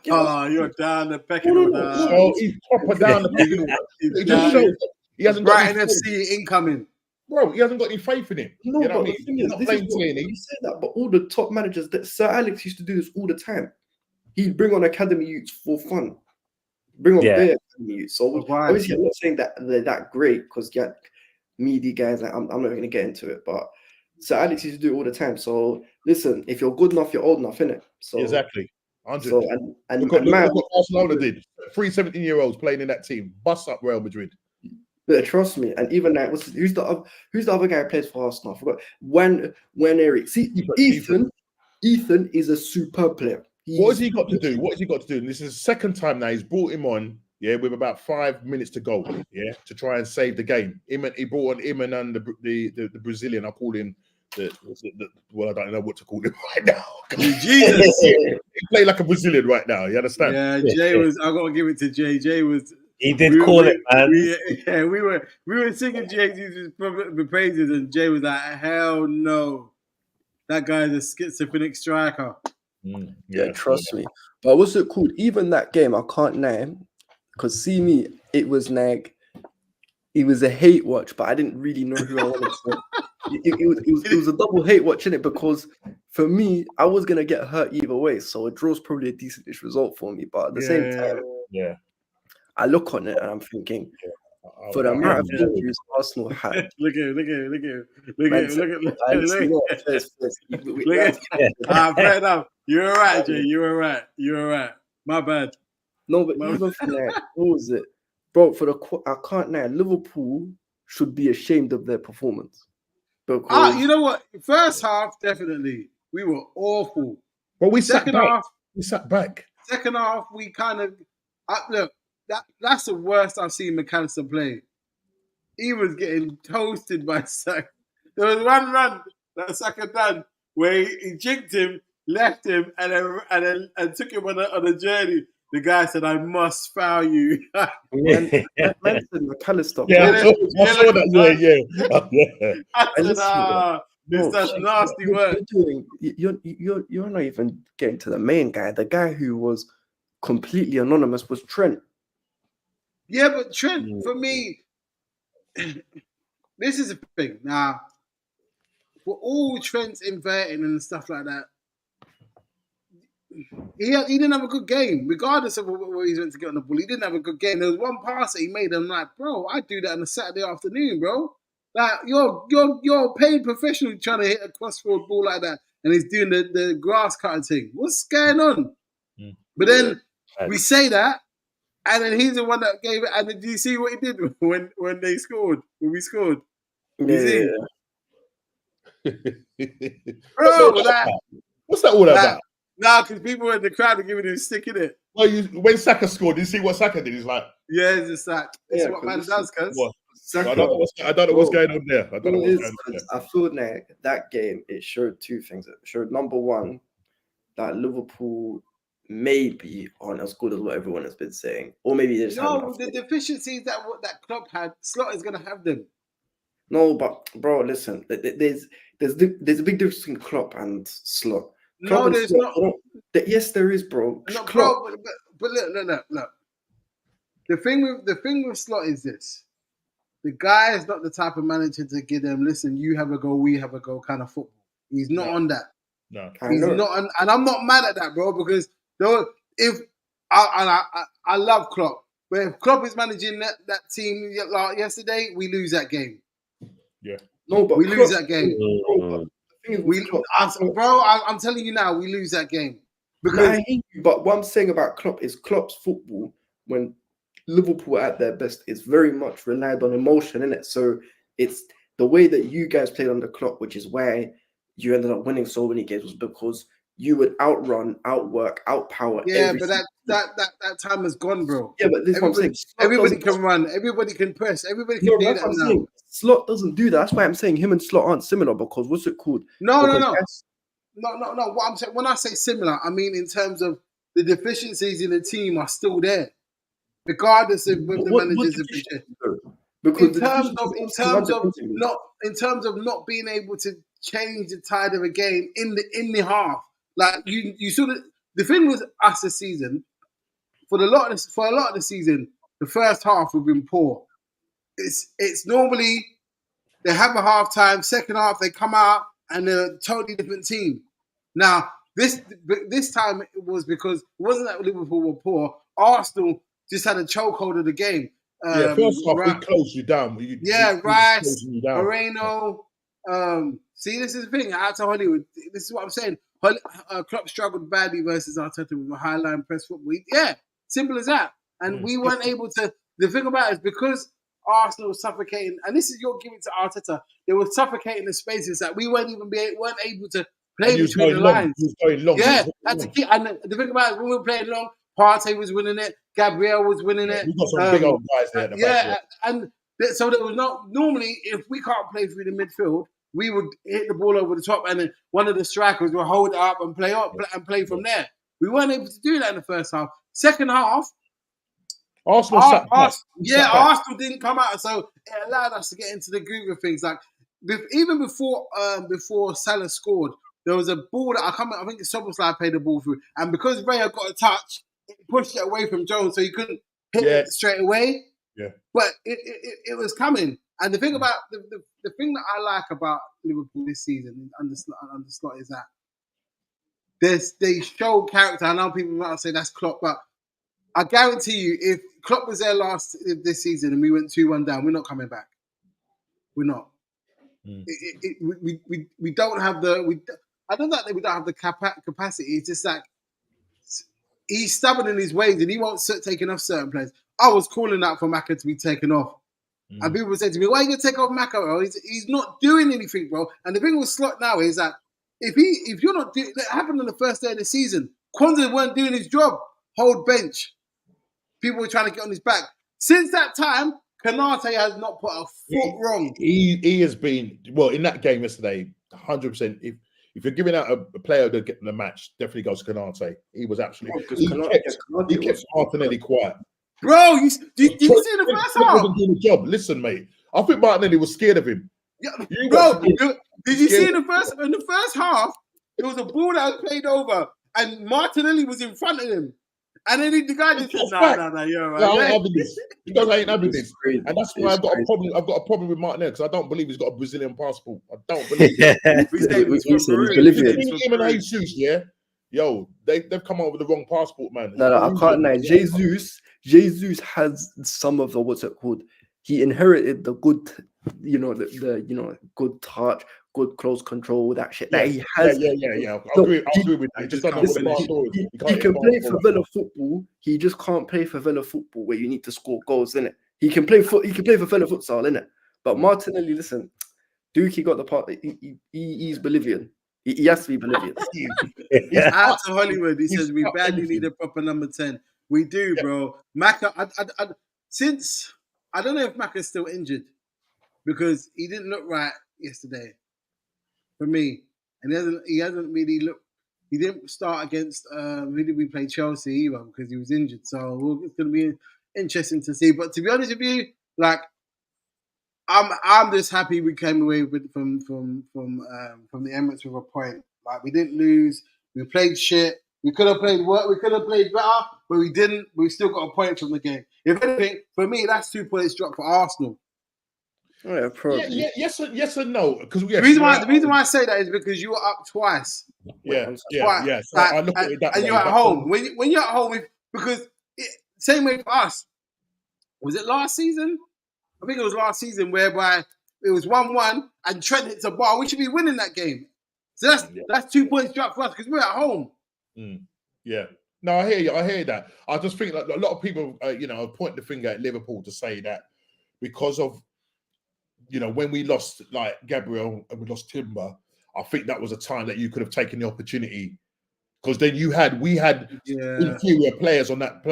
You're down the pecking order. So he's proper down the pecking order. It just shows he hasn't got Brighton FC incoming. Bro, he hasn't got any faith in him. No, but the thing is, you said that, but all the top managers, Sir Alex used to do this all the time. He'd bring on academy youths for fun. Bring on their academy youths. So obviously, I'm not saying that they're that great because meaty guys. I'm not going to get into it, but Sir Alex used to do it all the time. So listen, if you're good enough, you're old enough, innit? So exactly. 100. So, and look what Barcelona did. 3 17-year-olds playing in that team. Bust up Real Madrid. But trust me, and even that who's the other guy who plays for Arsenal? I forgot. When Eric, see, Ethan is a superb player. What has he got to do? And this is the second time now he's brought him on yeah, with about 5 minutes to go, yeah, to try and save the game. He brought on him and the Brazilian. I call him well, I don't know what to call him right now. Jesus. He played like a Brazilian right now. You understand? Yeah, Jay was. I gotta give it to Jay. Jay was. He did call it, man. We were singing Jay's praises, and Jay was like, "Hell no, that guy's a schizophrenic striker." Yeah, trust me. But what's it called? Even that game, I can't name, because see me, it was like, it was a hate watch, but I didn't really know who I wanted to. It was a double hate watch, innit? Because for me, I was gonna get hurt either way, so a draw's probably a decentish result for me. But at the same time, yeah, I look on it and I'm thinking, for the amount of injuries Arsenal had. Look at fair enough. You were right, Jay. You were right. My bad. No, but even for that, what was it, bro? I can't now. Liverpool should be ashamed of their performance. Because you know what? First half, definitely, we were awful. But we Second half, we sat back. Second half, we kind of look. That's the worst I've seen McAllister play. He was getting toasted by Saka. There was one run that Saka done where he jinked him, left him, and took him on a journey. The guy said, "I must foul you." McAllister. Yeah, I saw that. Yeah. I said, that's nasty work. You're not even getting to the main guy. The guy who was completely anonymous was Trent. Yeah, but Trent, for me, this is the thing. Now, for all Trent's inverting and stuff like that, he didn't have a good game, regardless of what he's meant to get on the ball. He didn't have a good game. There was one pass that he made, and I'm like, bro, I do that on a Saturday afternoon, bro. Like, you're a paid professional trying to hit a cross-field ball like that, and he's doing the grass cutting thing. What's going on? But then we say that, and then he's the one that gave it. And then do you see what he did when they scored? When we scored? Yeah. Bro, what's that all about? Nah, because people in the crowd are giving him stick in it. Well, when Saka scored, did you see what Saka did? He's like, yeah, it's just like, it's what man does, cuz. I don't know what's going on there. I feel like that game, it showed two things. It showed, number one, that Liverpool maybe aren't as good as what everyone has been saying, or maybe they just the deficiencies that Klopp had, Slot is gonna have them. No, but bro, listen, there's a big difference between Klopp and Slot. No, there's not. Yes, there is, bro. No, bro, but look. The thing with Slot is this: the guy is not the type of manager to give them, listen, you have a go, we have a go kind of football. He's not on that. No, he's not, and I'm not mad at that, bro, because if I love Klopp, but if Klopp is managing that team like yesterday, we lose that game. Yeah. No, but we lose that game. I'm telling you now, we lose that game. Because I hate you, but what I'm saying about Klopp is Klopp's football, when Liverpool at their best, is very much relied on emotion, innit? So it's the way that you guys played under Klopp, which is why you ended up winning so many games, was because you would outrun, outwork, outpower. Yeah, but that time is gone, bro. Yeah, but this is what I'm saying. Everybody can run. Everybody can press. Everybody can do that now. Slot doesn't do that. That's why I'm saying him and Slot aren't similar, because what's it called? No. What I'm saying, when I say similar, I mean in terms of the deficiencies in the team are still there, regardless of the managers. Because in terms of not being able to change the tide of a game in the half, like you sort of, the thing with us this season, for a lot of the season, the first half we've been poor. It's normally they have a half time, second half they come out and they're a totally different team. Now this time it was because it wasn't that Liverpool were poor. Arsenal just had a chokehold of the game. First half we closed you down. Rice, Moreno. See, this is the thing. Out to Hollywood, this is what I'm saying. Klopp struggled badly versus Arteta with a high line press football. Yeah, simple as that. And we weren't able to. The thing about it is because Arsenal was suffocating, and this is your giving to Arteta. They were suffocating the spaces that we weren't able to play between the lines. He was going long. Yeah, that's the key. And the thing about it, when we were playing long, Partey was winning it. Gabriel was winning it. We've got some big old guys there at the back. And so there was not normally if we can't play through the midfield, we would hit the ball over the top, and then one of the strikers would hold it up and play from there. We weren't able to do that in the first half. Second half, Arsenal didn't come out, so it allowed us to get into the groove of things. Like even before Salah scored, there was a ball that I think Soboslai played the ball through, and because Raya got a touch, it pushed it away from Jones, so he couldn't hit it straight away. Yeah, but it was coming. And the thing about the thing that I like about Liverpool this season under Slot is that they show character. I know people might say that's Klopp, but I guarantee you, if Klopp was there this season and we went 2-1 down, we're not coming back. We're not. We don't have the. I don't think that we don't have the capacity. It's just like he's stubborn in his ways and he won't take off certain players. I was calling out for Maka to be taken off. And people would say to me, why are you going to take off Maka, bro? He's not doing anything, bro. And the thing with Slot now is that if you're not doing... That happened on the first day of the season. Kwanzaa weren't doing his job. Hold bench. People were trying to get on his back. Since that time, Kanate has not put a foot wrong. He has been... Well, in that game yesterday, 100%. If you're giving out a player to get in the match, definitely goes to Kanate. He was absolutely... He kept Martinelli quiet. Bro, did you see the first half? Wasn't doing the job. Listen, mate. I think Martinelli was scared of him. Yeah, bro, did you see in the first half? There was a ball that was played over, and Martinelli was in front of him. And then the guy just said, "No, you're right." I ain't having this. Because I ain't having this, and that's why I've got a problem. I've got a problem with Martinelli because I don't believe he's got a Brazilian passport. I don't believe it. He's Him and Jesus, yeah. Yo, they've come out with the wrong passport, man. No, I can't lie. Jesus has some of the what's it called? He inherited the good, the good touch, good close control, that shit. Yeah, that he has. Yeah. I agree with that. He just doesn't know what the passport is. He can play for Villa football. He just can't play for Villa football where you need to score goals, innit? He can play for Villa futsal, innit? But Martinelli, listen, Dookie got the part. He's Bolivian. He has to be Bolivian. He's out to Hollywood. He says we badly need a proper number 10. We do, bro. Maka, I don't know if Maka's still injured because he didn't look right yesterday for me, and he hasn't really looked. He didn't start against. Who did we play Chelsea either because he was injured. So it's going to be interesting to see. But to be honest with you, like I'm just happy we came away from the Emirates with a point. Like we didn't lose. We played shit. We could have played better, but we didn't. We still got a point from the game. If anything, for me, that's 2 points dropped for Arsenal. Yeah, probably. Yeah, yes and no. Because the reason why I say that is because you were up twice. Yeah. So like, I look at it that and way. you're at home. When you're at home, same way for us. Was it last season? I think it was last season whereby it was 1-1 and Trent hits a bar. We should be winning that game. So that's 2 points dropped for us because we're at home. Yeah. No, I hear you. I hear that. I just think like a lot of people, point the finger at Liverpool to say that because of, when we lost like Gabriel and we lost Timber, I think that was a time that you could have taken the opportunity because then we had inferior players on that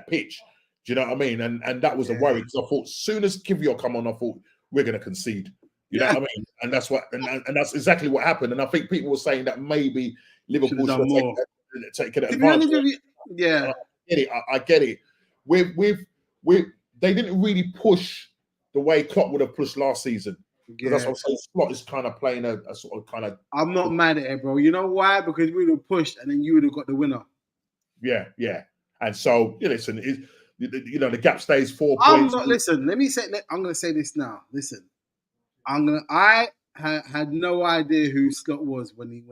pitch. Do you know what I mean? And that was a worry because I thought as soon as Kivior come on, I thought we're going to concede. You know what I mean? And that's that's exactly what happened. And I think people were saying that maybe Liverpool should have taken advantage. Yeah, I get it. They didn't really push the way Klopp would have pushed last season. Because that's what I'm saying. Slot is kind of playing a sort of kind of. I'm not mad at it, bro. You know why? Because we would have pushed, and then you would have got the winner. Yeah. And so listen, the gap stays 4 points. Listen. Let me say. I'm going to say this now. Listen, I had no idea who Slot was when he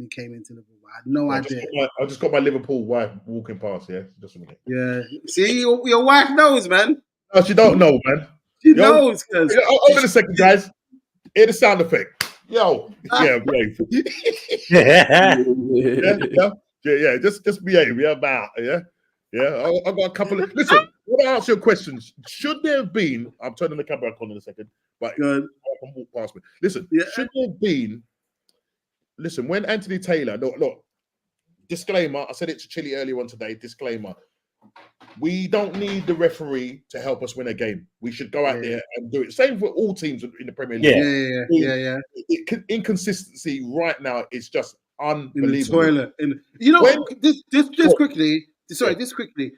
came into Liverpool. I had no idea. I just got my Liverpool wife walking past. Yeah, just a minute. Yeah. See, your wife knows, man. No, she don't know, man. She knows. Hold on a second, guys. Hear the sound effect. Yo, yeah, behave. yeah. Just behave. Yeah, about yeah. I got a couple of. Listen, I want to ask you a question. Should there have been? I'm turning the camera on in a second, but I can walk past me. Listen, should there have been? Listen, when Anthony Taylor, look, disclaimer. I said it to Chile earlier on today. Disclaimer. We don't need the referee to help us win a game. We should go out there and do it. Same for all teams in the Premier League. Yeah. Inconsistency right now is just unbelievable. In the toilet. You know, just quickly. Sorry, just quickly.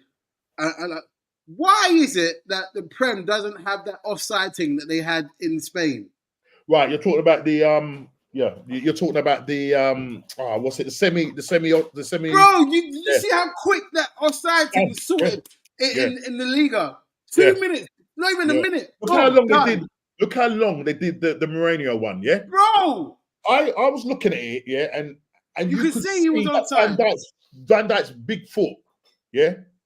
Why is it that the Prem doesn't have that offside thing that they had in Spain? Right, you're talking about the you're talking about the what's it? The semi. Bro, you see how quick that offside thing was sorted in the Liga? 2 minutes, not even a minute. Look how long they did. Look how long they did the Mourinho one. Yeah, bro. I was looking at it. And you could see he was on time. Van Dijk's big foot,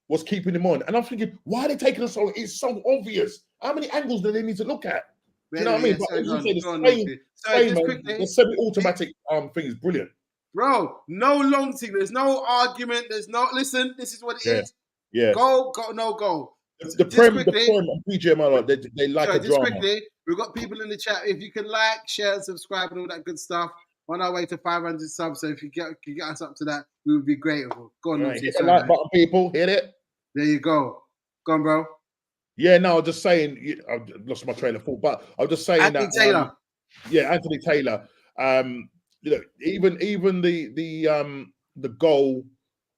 was keeping him on. And I'm thinking, why are they taking us so? It's so obvious. How many angles do they need to look at? Do you know what I mean? But the semi-automatic thing is brilliant. Bro, no long thing. There's no argument. There's no listen. This is what it is. Yeah. Go, no go. The Prem and PGML, they like a drama. Quickly, we've got people in the chat. If you can like, share, and subscribe, and all that good stuff. On our way to 500 subs. So if you can get us up to that, we would be grateful. Go on, hit the like button, people. Hit it. There you go. Go on, bro. Yeah, no, I'm just saying. I lost my train of thought, but I'm just saying Anthony Taylor. Anthony Taylor. Even the goal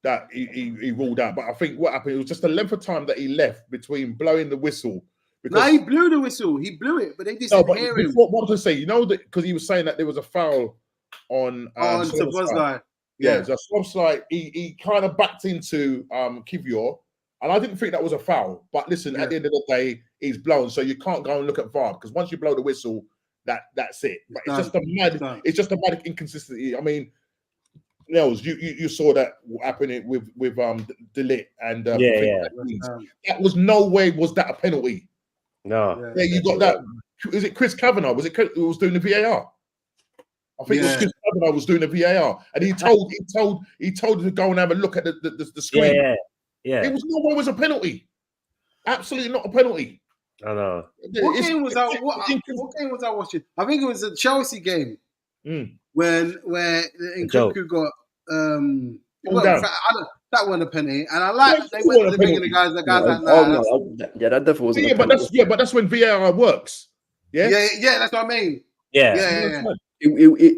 that he ruled out, but I think what happened, it was just the length of time that he left between blowing the whistle. No, he blew the whistle. He blew it, but they just didn't hear him. What was I say? You know that because he was saying that there was a foul on Szoboszlai. Yeah, so Szoboszlai, he kind of backed into Kivior. And I didn't think that was a foul. But listen, at the end of the day, he's blown. So you can't go and look at VAR because once you blow the whistle, that's it. But it's just a mad inconsistency. I mean, Nels, you saw that happening with De Ligt and that was no way was that a penalty. No. Yeah, you got that. Is it Chris Kavanagh? Was it who was doing the VAR? I think it was Chris Kavanagh was doing the VAR, and he told him to go and have a look at the screen. Yeah. It was no way was a penalty. Absolutely not a penalty. I know. What game was I watching? I think it was a Chelsea game where Nkunku got that wasn't a penalty, and I like they went to the bigger guys. The guys like that definitely wasn't. But that's when VAR works. Yeah, that's what I mean. Yeah.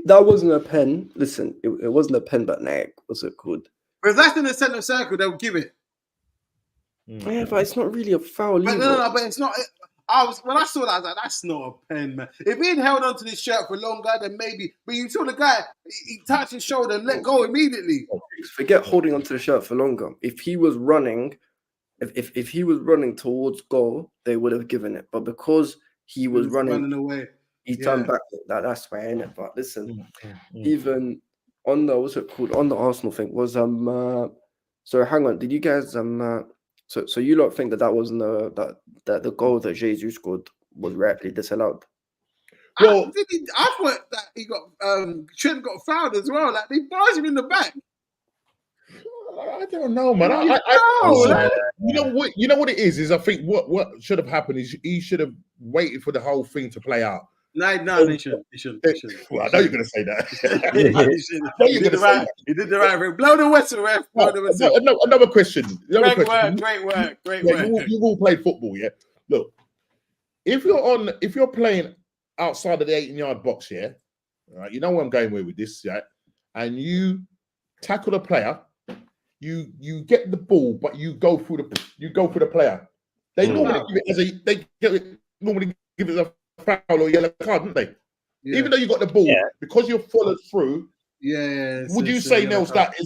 That wasn't a pen. Listen, it wasn't a pen, but what's it called? But if that's in the centre circle, they'll give it. Yeah, but it's not really a foul. But no, but it's not. When I saw that, I was like, that's not a pen, man. If he'd held onto this shirt for longer, then maybe. But you saw the guy, he touched his shoulder and let go immediately. Forget holding onto the shirt for longer. If he was running, if he was running towards goal, they would have given it. But because he was running away, he turned back. That's why, innit? But listen, even on the on the Arsenal thing was So hang on, did you guys So you lot think that wasn't that the goal that Jesus scored was rightly disallowed? Well, I thought that he got Trent got fouled as well. Like they barged him in the back. I don't know, man. You know what it is I think what should have happened is he should have waited for the whole thing to play out. No, they shouldn't. Well, I know you're going to say that. He did the right thing. Blow the whistle, ref. Another question. Great work. You've all played football, yeah? Look, if you're playing outside of the 18-yard box, yeah, right, you know where I'm going with this, yeah, and you tackle a player, you get the ball, but you go through the player. They normally give it a foul or yellow card, don't they? Yeah. Even though you got the ball, because you're followed through. Would you say, Nels, that's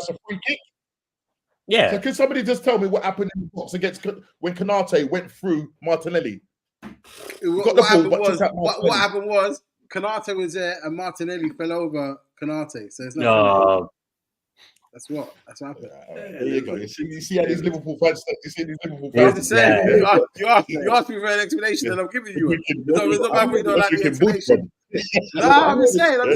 a free kick? Yeah. So can somebody just tell me what happened in the box against when Konate went through Martinelli? What happened was Konate was there and Martinelli fell over Konate. So it's not. That's what happened. There you go. You see how these Liverpool fans. You asked me for an explanation, and I'm giving you it. It's not my way, don't like the explanation. No, I'm just saying. I'm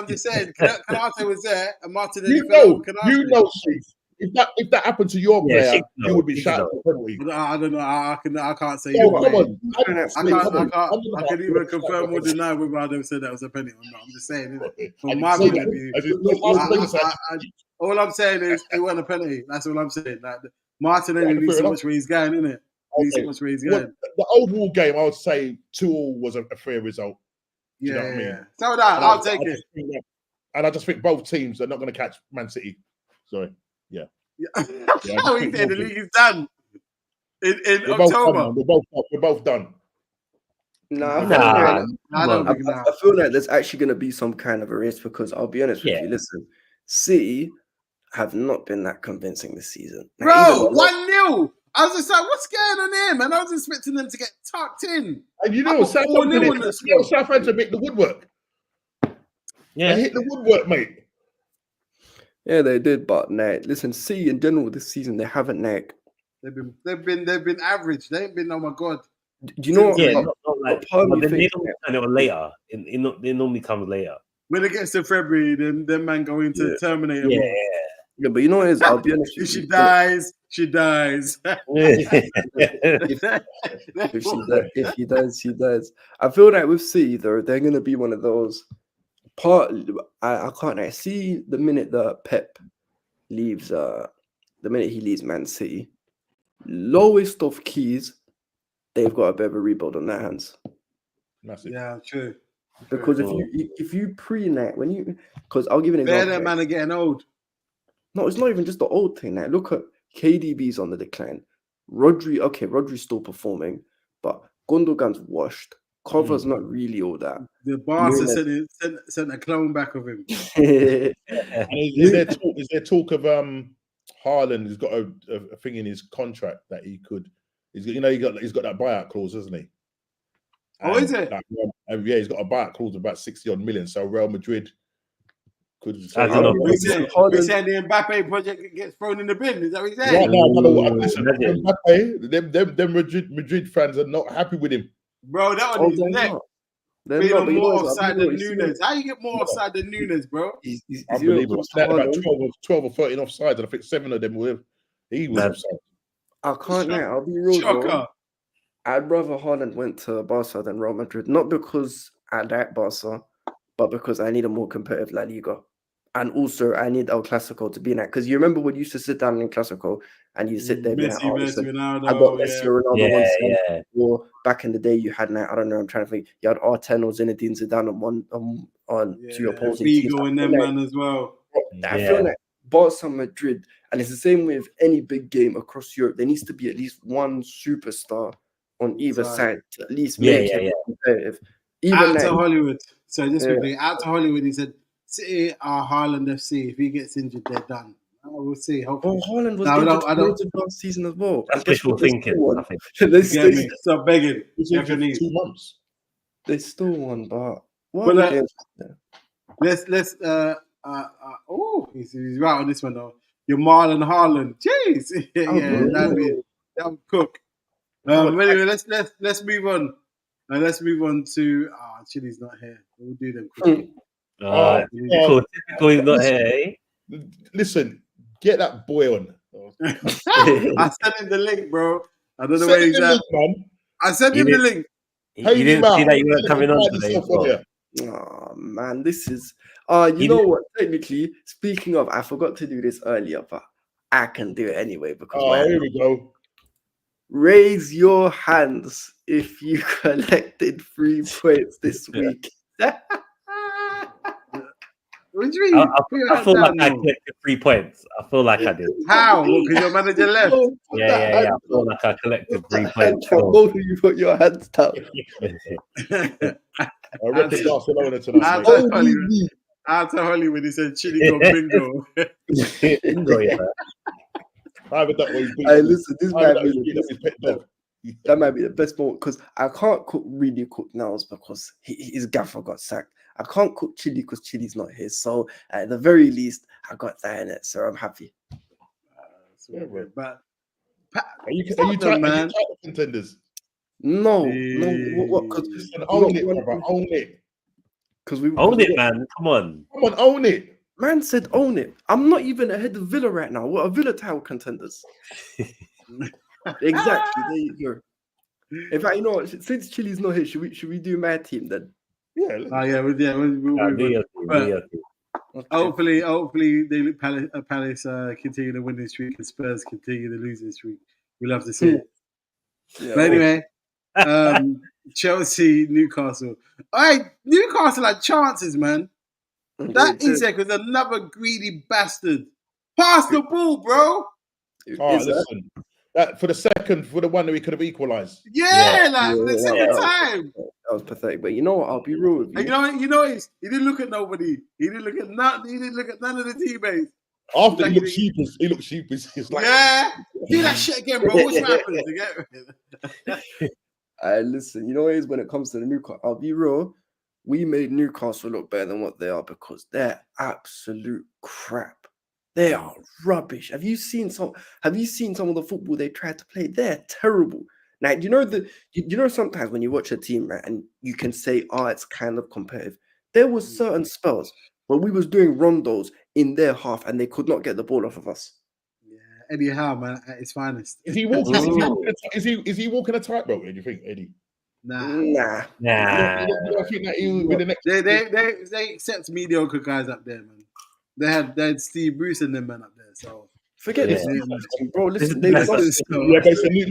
just saying. Konate was there, and Martinelli fell over Konate. You know, Chief. if that happened to your Yeah, player, she- you would be she shouting know. for penalty. I don't know. I can't say. Oh, either come way. on. I can either confirm or deny whether I've said that was a penalty or not. I'm just saying, innit? From my say point of that. view, I just- all I'm saying is it wasn't a penalty. That's all I'm saying. Like Martinelli Yeah, needs fair to watch where he's going, innit? He needs to Okay. watch where he's Well, going. the overall game, I would say 2-2 was a fair result. Do you know what I mean? Yeah. So that And I'll take it. just think that- and I just think both teams are not going to catch Man City. Sorry. Yeah. I just How he think said the both league is done in We're both done, October. man. We're both done. Nah, I Nah, feel like- I don't I, think now. I feel like there's actually going to be some kind of a race because I'll be honest with Yeah. you. Listen, City have not been that convincing this season. Now, Bro, even though- 1-0. I was just like, what's going on here, man? I was expecting them to get tucked in. And you I know, put 4-0 on the score. Southampton hit the woodwork. Yeah. They hit the woodwork, mate. Yeah, they did, but nah, listen, City in general this season they haven't like. They've been average. They ain't been, oh my god. Do you know what? Yeah, what- not like. part of But me then they thinks- don't turn it on later. They normally come later. When it gets to February, then them man go into Yeah. Terminator Yeah. mode. Yeah, but you know what it is? I'll be honest If with she you. dies, she dies. If he does, he does. I feel like with City, they're gonna be one of those part. I can't like, see the minute that Pep leaves. The minute he leaves Man City, lowest of keys, they've got a bit of a rebuild on their hands. Massive. Yeah, true. Because if you pre-net when you, because I'll give you an Bear example. that man are getting old. No, it's not even just the old thing. Like, look at KDB's on the decline. Rodri's still performing, but Gundogan's washed. Cover's not really all that. The Barca Nunes. sent a clone back of him. And is there talk of Haaland has got a thing in his contract that he could? He's got that buyout clause, hasn't he? Oh, is it? Yeah, he's got a buyout clause of about 60-odd million. So Real Madrid could. I don't know. We said the Mbappe project gets thrown in the bin. Is that what he's saying? Right now, listen, Imagine. Mbappe, them Madrid fans are not happy with him. Bro, that on his neck. They're Being not, on but you know more what, I'll offside be than honest with you. Nunes. How you get more offside than Nunes, bro? He's Unbelievable. He had about Haaland. 12 or 13 offsides, and I think 7 of them were. He was Man. offside. I can't lie, I'll be real, bro. Shocker. I'd rather Haaland went to Barca than Real Madrid. Not because I like Barca, but because I need a more competitive La Liga. And also, I need El Clásico to be in that. Because you remember when you used to sit down in Clásico and you sit there being like, Messi oh, versus listen, Ronaldo. I got Messi or Ronaldo Yeah, one side. yeah. Or back in the day, you had, I don't know, I'm trying to think, you had R10 or Zinedine Zidane on two opposing teams. Figo and them man as well. I feel like Barca Madrid, and it's the same with any big game across Europe, there needs to be at least one superstar on either side to at least make it competitive. Out to Hollywood. So just quickly, out to Hollywood, he said, City are Haaland FC. If he gets injured, they're done. We'll see. Hopefully. Oh, Haaland was I don't last season as well. That's wishful thinking. I think. get me. Stop begging. He's in for 2 months. They still won, but let's he's right on this one though. You're Marlon Haaland. Jeez. that'll cook. Anyway, let's move on. Let's move on to Chili's not here. We'll do them quickly. Typical he's not here, eh? Listen, get that boy on. I sent him the link, bro. I don't know where he's at. I sent him the link. You didn't see that you weren't coming on today. Oh man, this is you know what? Technically, speaking of, I forgot to do this earlier, but I can do it anyway because here we go. Raise your hands if you collected 3 points this week. What do you mean? I feel like I collected 3 points. I feel like I did. How? Because your manager left. Yeah. I feel like I collected 3 points. Both of you put your hands down. I reckon Barcelona tonight. Out to Hollywood, he said Chili got bingo. Bingo, yeah. Listen, this might be the best moment because I can't really cook Niles because his gaffer got sacked. I can't cook Chili because Chili's not here. So at the very least, I got that in it. So I'm happy. But are you title contenders? No. What? Own it, brother. Own it. Because we own it, man. Come on, own it. Man said own it. I'm not even ahead of Villa right now. What are Villa title contenders? Exactly. There you go. In fact, you know what? Since Chili's not here, should we do my team then? Yeah. Oh yeah, we'll Do your thing, do your thing. Okay. hopefully they Palace continue to win this streak and Spurs continue to lose this week. We'll have to see it. Yeah, But anyway, Chelsea, Newcastle. All right, Newcastle had chances, man. That Isak was another greedy bastard. Pass the ball, bro. Listen. That for the one that we could have equalised. The second time. That was pathetic. But you know what? I'll be real with you. And you know he didn't look at nobody. He didn't look at none of the teammates. After he looked sheepish. He's like, do that shit again, bro. What's happening? Listen, you know what it is when it comes to the Newcastle. I'll be real. We made Newcastle look better than what they are because they're absolute crap. They are rubbish. Have you seen some of the football they tried to play? They're terrible. Now, you know sometimes when you watch a team, right, and you can say, it's kind of competitive. There was certain spells where we was doing rondos in their half and they could not get the ball off of us. Yeah, Eddie Howe, man, at his finest. Is he walking a tightrope? Do you think, Eddie? Nah. I think that he will be the next. They accept mediocre guys up there, man. They had Steve Bruce and them man up there, so forget this, bro. Listen, it's a new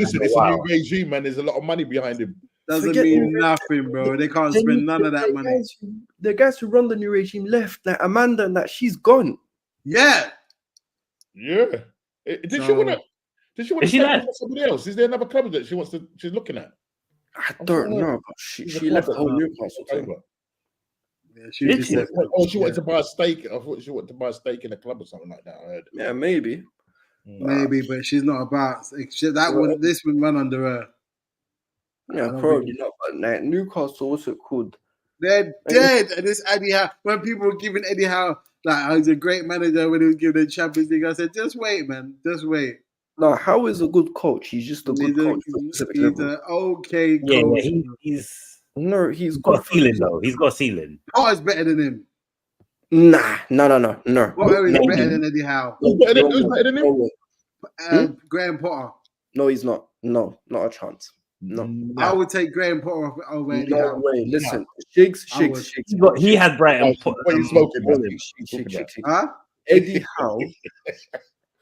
regime, man. There's a lot of money behind him. Doesn't mean nothing, bro. They can't spend none of that money. The guys who run the new regime left. That Amanda and that she's gone. Yeah. Did she want to start with somebody else? Is there another club that she's looking at? I don't know, but she left the whole Newcastle team. Yeah, she wanted to buy a stake. I thought she wanted to buy a stake in a club or something like that. I heard. Yeah, maybe. Maybe, but she's not about this would run under her. Yeah, probably not. But Newcastle, what's it called? They're dead. And this Eddie Howe, when people were giving Eddie Howe, like, he's a great manager when he was giving the Champions League, I said, just wait, man. Just wait. No, Howe is a good coach. He's just a good coach. He's an okay coach. Yeah, he's got a ceiling, though. He's got a ceiling. Potter's better than him. No. Potter is better than Eddie Howe. Who's better than him? Graham Potter. No, he's not. No, not a chance. No. I would take Graham Potter over Eddie Howe. No way. Listen, Shiggs. He had Brighton. What are you smoking? Huh? Eddie Howe.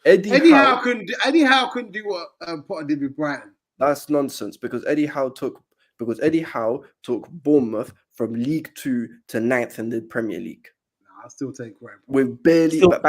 Eddie Howe couldn't do what Potter did with Brighton. That's nonsense because Eddie Howe took Bournemouth from League 2 to 9th in the Premier League. I'll still take Graham. We've barely. When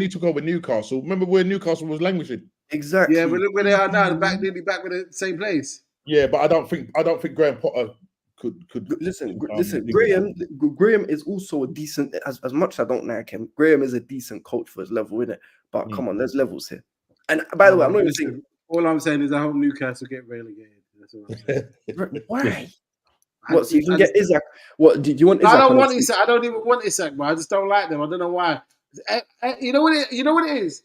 he took over Newcastle, remember where Newcastle was languishing? Exactly. Yeah, but look where they are now. They're back with the same place. Yeah, but I don't think Graham Potter could listen. Graham is also a decent. As much as I don't like him, Graham is a decent coach for his level, isn't it? But come on, there's levels here. And by the way, I'm not even saying. All I'm saying is I hope Newcastle get relegated. That's all I'm saying. Why? What? So you can get Isak? What? Do you want Isak? I don't want Isak. I don't even want Isak, but I just don't like them. I don't know why. You know what it is?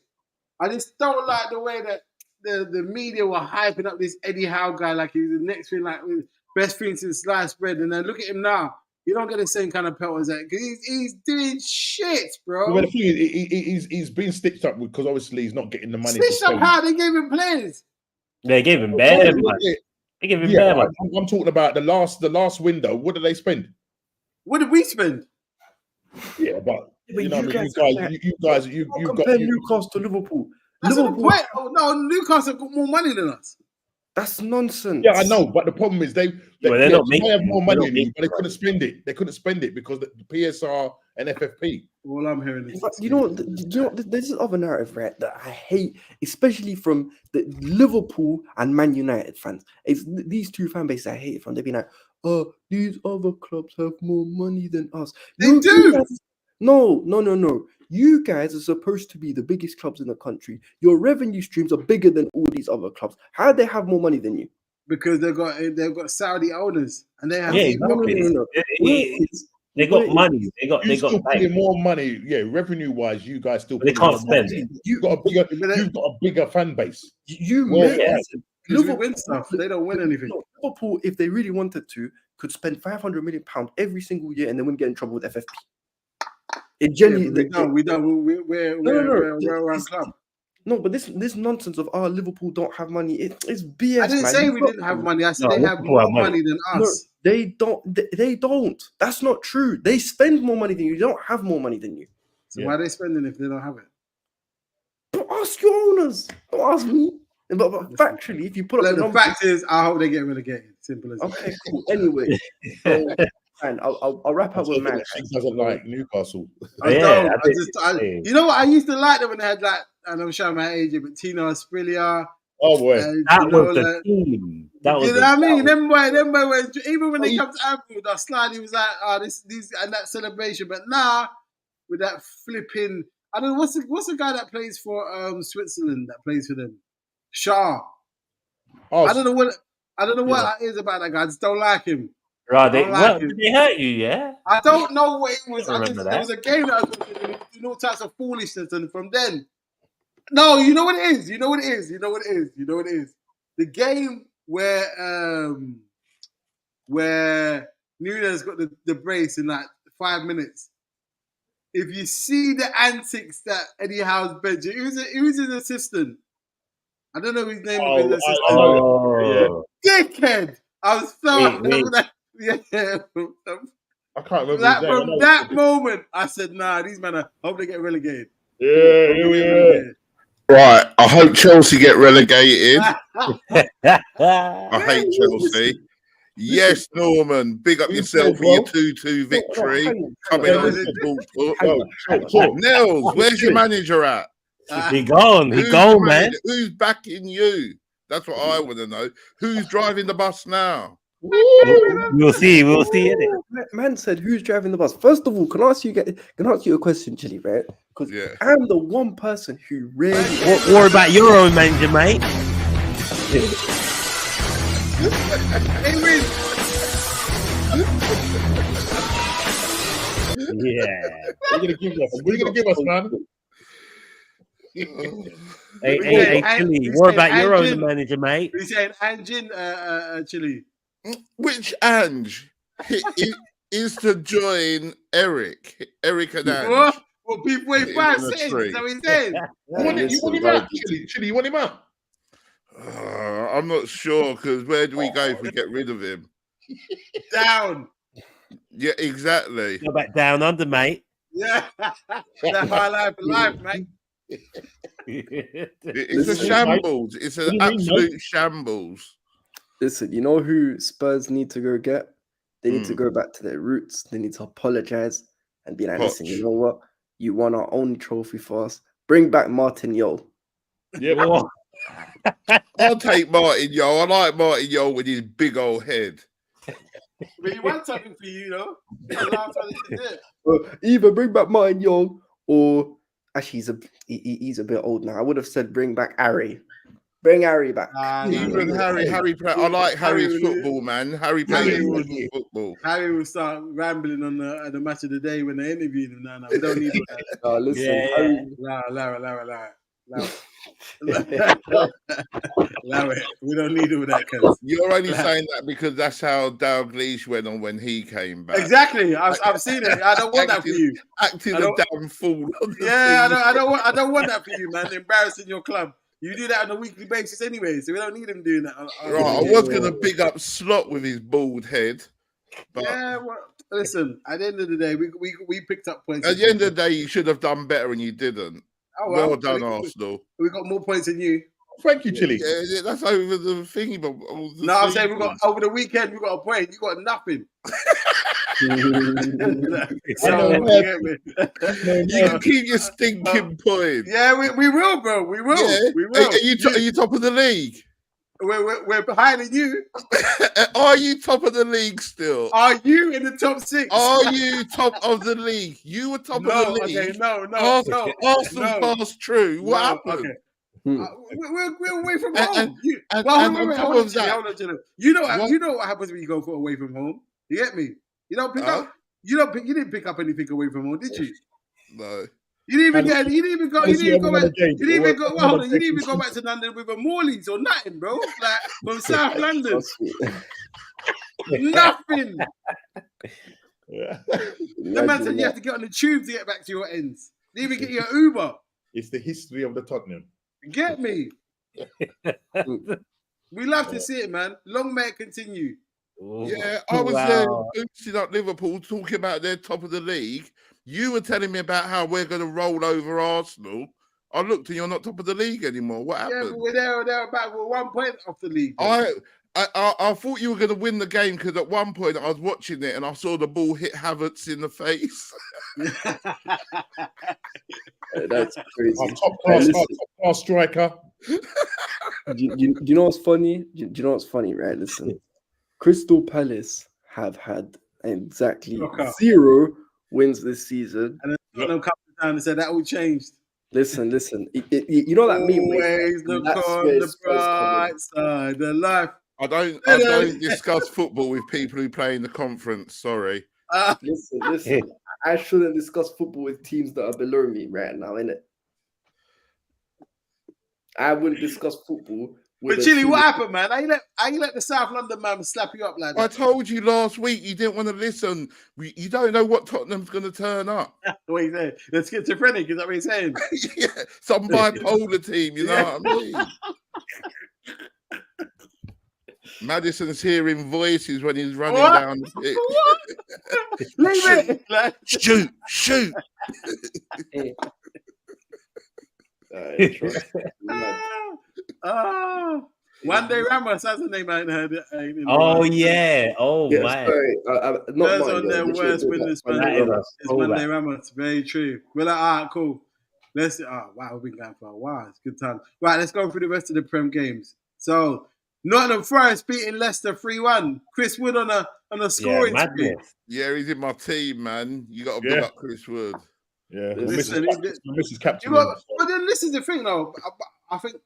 I just don't like the way that the media were hyping up this Eddie Howe guy like he's the next thing, like best thing since sliced bread. And then look at him now. You don't get the same kind of pelt as that because he's doing shit, bro. Well, the thing is, he's been stitched up because obviously he's not getting the money. Stitched up how? They gave him players. They gave him bare money. They gave him bare money. I'm talking about the last window. What did they spend? What did we spend? Yeah, but you know, you guys, you've compare Newcastle to Liverpool. Newcastle got more money than us. That's nonsense. Yeah, I know, but the problem is they have more money than you, but they couldn't spend it. They couldn't spend it because the PSR and FFP. All I'm hearing is you know, there's this other narrative, right, that I hate, especially from the Liverpool and Man United fans. It's these two fan bases I hate it from. They've been like, these other clubs have more money than us. They do. No. You guys are supposed to be the biggest clubs in the country. Your revenue streams are bigger than all these other clubs. How do they have more money than you? Because they've got Saudi owners and they have no. They got money. They got more money. Yeah, revenue wise, you guys still. They can't spend it. You've got a bigger fan base. Liverpool win stuff. They don't win anything. Liverpool, if they really wanted to, could spend £500 million every single year and they wouldn't get in trouble with FFP. It Yeah, genuinely. but we don't. We're around club. No, but this nonsense of Liverpool don't have money. It's BS. I didn't man. say we didn't have money. I said No, they have Liverpool have more money. money than No, us. they don't. They don't. That's not true. They spend more money than you. They don't have more money than you. So why are they spending if they don't have it? But ask your owners. Don't ask me. But factually, if you put up Look, the the numbers, fact is, I hope they get relegated. Simple as that. okay, cool. Anyway, so man, I'll wrap up with man. She doesn't like Newcastle. I Yeah, don't. I think- You know what? I used to like them when they had like, and I'm showing my age, but Tino Asprilia. Oh boy. That was the team. That was You know what I mean? Them boy, even when Oh, they come to Anfield, I slightly was like, oh, these and that celebration. But now with that flipping, I don't know what's the guy that plays for Switzerland that plays for them, Shaw. Oh, I don't know what that is about that guy. I just don't like him. Right, I don't like him. did they hurt you? Yeah. I don't know what it was. I remember There was that. a game that I was watching, all types of foolishness, and from then, no, you know what it is. You know what it is. You know what it is. You know what it is. The game where Nunes got the brace in like 5 minutes. If you see the antics that Eddie Howe's bench, who's his assistant? I don't know his name of his assistant. Oh, Dickhead! I was so Wait. yeah. I can't remember. That, his name. from that moment, I said, "Nah, these men are hope they get relegated." Yeah. Right, I hope Chelsea get relegated. I hate Chelsea. Yes, Norman, big up yourself for your 2-2 victory. Coming on support. Nels, where's your manager at? he gone. He gone, man. Who's backing you? That's what I want to know. Who's driving the bus now? We'll see. We'll see. Innit? Man said, "Who's driving the bus?" First of all, can I ask you a question, Chili? Right? Because I'm the one person who really. What about your own manager, mate? Yeah. What are you gonna give us, man? Hey, Chili. What about your own manager, mate? He's saying Anjin, Chili. Which Ange is to join Eric and Ange? Well, people ain't fine saying. So he's saying. You want him out, Chili? You want him out? I'm not sure because where do we go if we get rid of him? Down. Yeah, exactly. Go back down under, mate. Yeah, that's high life, mate. It's a shambles. It's an absolute shambles. Listen, you know who Spurs need to go get? They need to go back to their roots. They need to apologize and be like, listen, you know what? You won our only trophy for us. Bring back Martin Yo. Yeah. I'll take Martin Yo. I like Martin Yo with his big old head. But he wants something for you, though. Either bring back Martin Yo or actually he's a bit old now. I would have said bring back Harry. Bring Harry back. Even Harry. I like Harry's football, man. Harry plays football. Harry will start rambling on the match of the day when they interviewed him. No, we don't need that. Listen, Allow it. We don't need all that. Cause You're only saying that because that's how Dalglish went on when he came back. Exactly. I've seen it. I don't want that for you. Acting a damn fool. Yeah, I don't want that for you, man. Embarrassing your club. You do that on a weekly basis anyway, so we don't need him doing that. Right, I was going to big up Slot with his bald head. But yeah, well, listen, at the end of the day, we picked up points. At the end of the day, you should have done better and you didn't. Oh, well done, Arsenal. We got more points than you. Thank you, Chili. Yeah, that's over the thingy. But I'm saying we got over the weekend. We got a point. You got nothing. So, you can keep your stinking point. Yeah, we will, bro. We will. Yeah. We will. Are you top of the league? We're behind in you. Are you top of the league still? Are you in the top 6? Are you top of the league? You were top of the league. Okay, no. Arsenal passed through. What happened? Okay. We're away from home. Hold on, You know what happens when you go away from home. You get me? You don't pick up. You didn't pick up anything away from home, did you? No. You didn't even go back to London with a Morley's or nothing, bro. Like from South London. Nothing. Yeah. The man said you have to get on the tube to get back to your ends. They even get you an Uber. It's the history of the Tottenham. Get me? We love to see it, man. Long may it continue. Yeah, I was there boosting up Liverpool, talking about their top of the league. You were telling me about how we're going to roll over Arsenal. I looked and you're not top of the league anymore. What happened? Yeah, but we're there about 1 point off the league. I thought you were going to win the game because at one point I was watching it and I saw the ball hit Havertz in the face. That's crazy. Our top class striker. Do you know what's funny? Do you know what's funny, right? Listen, Crystal Palace have had exactly 0 wins this season. And then Tottenham come down and said that all changed. Listen. You know that meme? Always look on the bright side of life. I don't discuss football with people who play in the conference. Sorry. Listen. I shouldn't discuss football with teams that are below me right now, innit? I wouldn't discuss football. But Chili, what happened, man? How you let the South London man slap you up like that? I told you last week you didn't want to listen. You don't know what Tottenham's going to turn up. What he said? The schizophrenic, is that what he's saying? Yeah, some bipolar team, you know what I mean? Madison's hearing voices when he's running down the pitch. Leave it! Shoot! One day Ramos, that's the name I ain't heard. Yeah. Oh, yeah, man. Sorry. Not Spurs on their worst winners. It's Monday Ramos. Very true. We're like, all right, cool. Wow, we've been going for a while. It's a good time. Right, let's go through the rest of the Prem games. So, Nottingham Forest beating Leicester 3-1. Chris Wood on a scoring spree. Yeah, he's in my team, man. You got to pick up Chris Wood. Yeah, Mrs. Captain. But then this is the thing, though. I think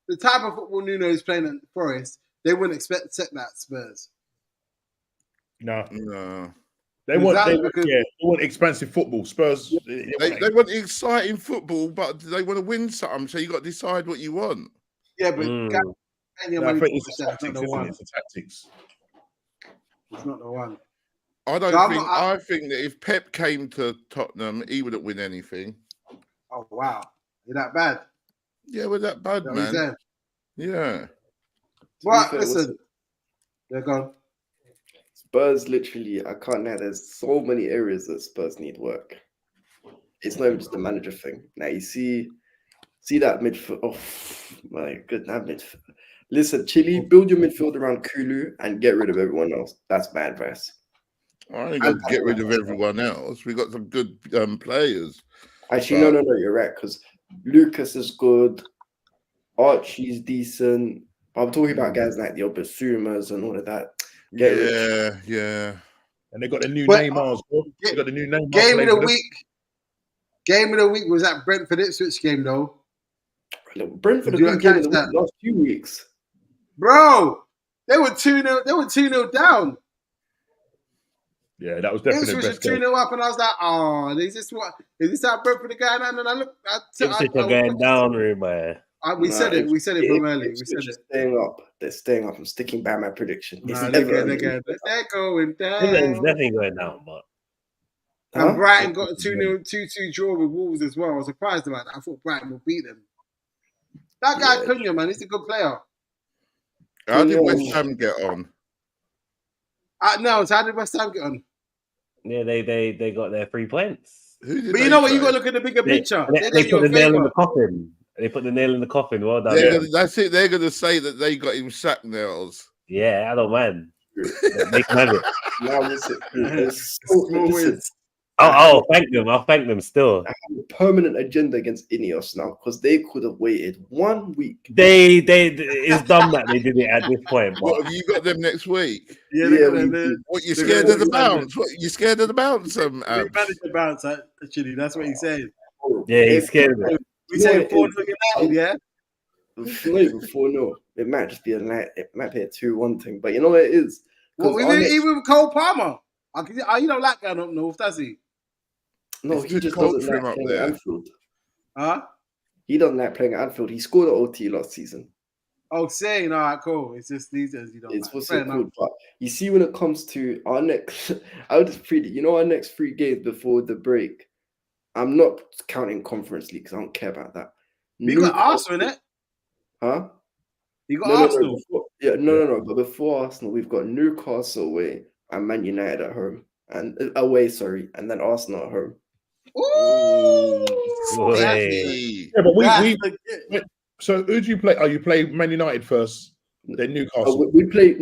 the type of football Nuno is playing at Forest, they wouldn't expect to set that Spurs. No. They want expensive football. Spurs. They want exciting football, but they want to win something. So you got to decide what you want. Yeah, but I think it's the tactics, isn't it? It's the tactics. It's not the one. I think that if Pep came to Tottenham, he wouldn't win anything. Oh wow, you're that bad? Yeah, we're that bad, man. Yeah. Well, listen, they're gone. Spurs literally, I can't know. There's so many areas that Spurs need work. It's not even just a manager thing. Now you see that midfield. Oh my goodness, that midfield. Listen, Chile, build your midfield around Kulu and get rid of everyone else. That's my advice. I ain't going to get rid of everyone else. We got some good players. Actually, no, you're right. Because Lucas is good, Archie's decent. I'm talking about guys like the Obasumas and all of that. Yeah. And they got the new Neymar as well. They got the new Neymar. Game of the week was that Brentford Ipswich game though. Brentford have been getting the last few weeks. Bro, they were 2-0. They were 2-0 down. Yeah, that was definitely the best game. 2-0 up, and I was like, "Oh, is this how Brentford are going on?" And I look, Ipswich are going down, man. We said it from early. We said it. Staying up. They're staying up. I'm sticking by my prediction. They're going down. Everton's definitely going down, but. And Brighton got a 2-2 draw with Wolves as well. I was surprised about that. I thought Brighton would beat them. That guy Cunha, man, he's a good player. How did West Ham get on? No, how did West Ham get on? Yeah, they got their 3 points. But you know what? You got to look at the bigger picture. They put the nail in the coffin. They put the nail in the coffin. Well done. That's it. They're going to say that they got him sacked, nails. Yeah, I don't mind. They can have it. Now listen. I'll thank them. I'll thank them still. I have a permanent agenda against Ineos now because they could have waited 1 week. It's dumb that they did it at this point. What have you got them next week? Yeah. What, you scared of the bounce? What, you scared of the bounce? We managed the bounce, actually. That's what he's saying. Yeah, he's scared of it. We saying 4-0 United, yeah? It's not even 4-0. It might just be a 2-1 thing, but you know what it is. Even with Cole Palmer. You don't like going up north, does he? No, he just doesn't like playing at Anfield. Huh? He doesn't like playing at Anfield. He scored at OT last season. Oh, saying, all right, cool. It's just these days you don't It's like. what's Fair it enough. called? But you see, when it comes to our next, I would just predict. You know, our next 3 games before the break. I'm not counting Conference League because I don't care about that. You got Arsenal in it. Huh? You got No, Arsenal. no. But before Arsenal, we've got Newcastle away and Man United at home, and away, sorry, and then Arsenal at home. Ooh, Wait. Yeah, but That's so who do you play? Oh, you play Man United first, then Newcastle. We play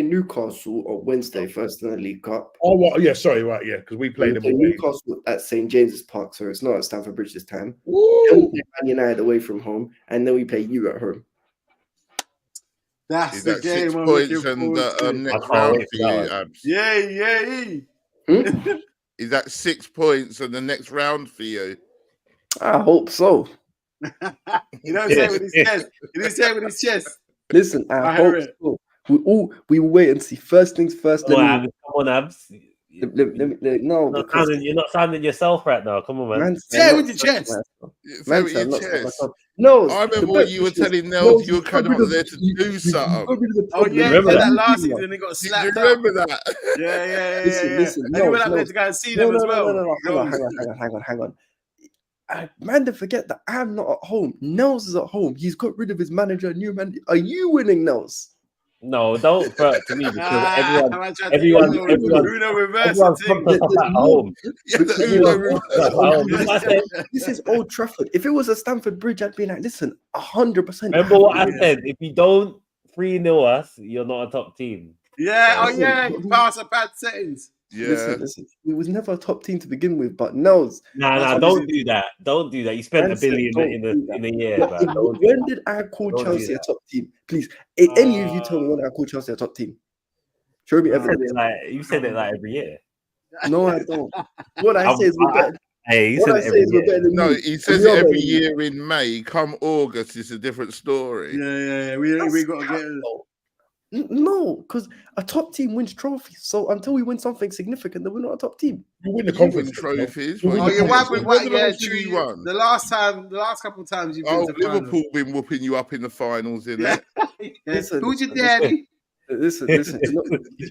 Newcastle on Wednesday first in the League Cup. Oh, well, yeah, sorry, right, yeah, because we played them away. Newcastle at St James's Park, so it's not at Stamford Bridge this time. Woo! Then we play Man United away from home, and then we play you at home. Is the that game 6 I'm points looking and forward to. next can't round wait for for that you, one. Abs? Yeah. Is that 6 points and the next round for you? I hope so. You don't say with his chest. He didn't say with his chest. Listen, I hope hear it. so. We will wait and see. First things first. Come on, Abs. No, because You're not sounding yourself right now. Come on, man. Say it with your chest. Say it with your chest. No, I remember when you were telling Nels you were kind of there to do something. Oh yeah, he Remember said that? that last season and he got Did slapped you up. remember that? Yeah. Listen, And he went up there to go and see them as well. No. Hang on. Man, don't forget that I'm not at home. Nels is at home. He's got rid of his manager, new man. Are you winning, Nels? No, don't throw it to me because everyone's at home. This is Old Trafford. If it was a Stamford Bridge, I'd be like, listen, 100%. Remember what I said? If you don't 3-0 us, you're not a top team. Yeah, you pass a bad settings. Yeah. Listen. We was never a top team to begin with, but Nels. Nah, don't do that. Don't do that. You spent $1 billion in a year, man. When did I call Chelsea a top team? Please, any of you tell me when I call Chelsea a top team? Show me evidence. You said it like every year. No, I don't. What I say is we're better. Hey, he said it every year. No, he says it every year in May. Come August, it's a different story. Yeah. We got to get it. No, because a top team wins trophies. So until we win something significant, then we're not a top team. You win the conference trophies. The last couple of times you've been to Liverpool been whooping you up in the finals, isn't it? Listen, who's your daddy? Listen. It's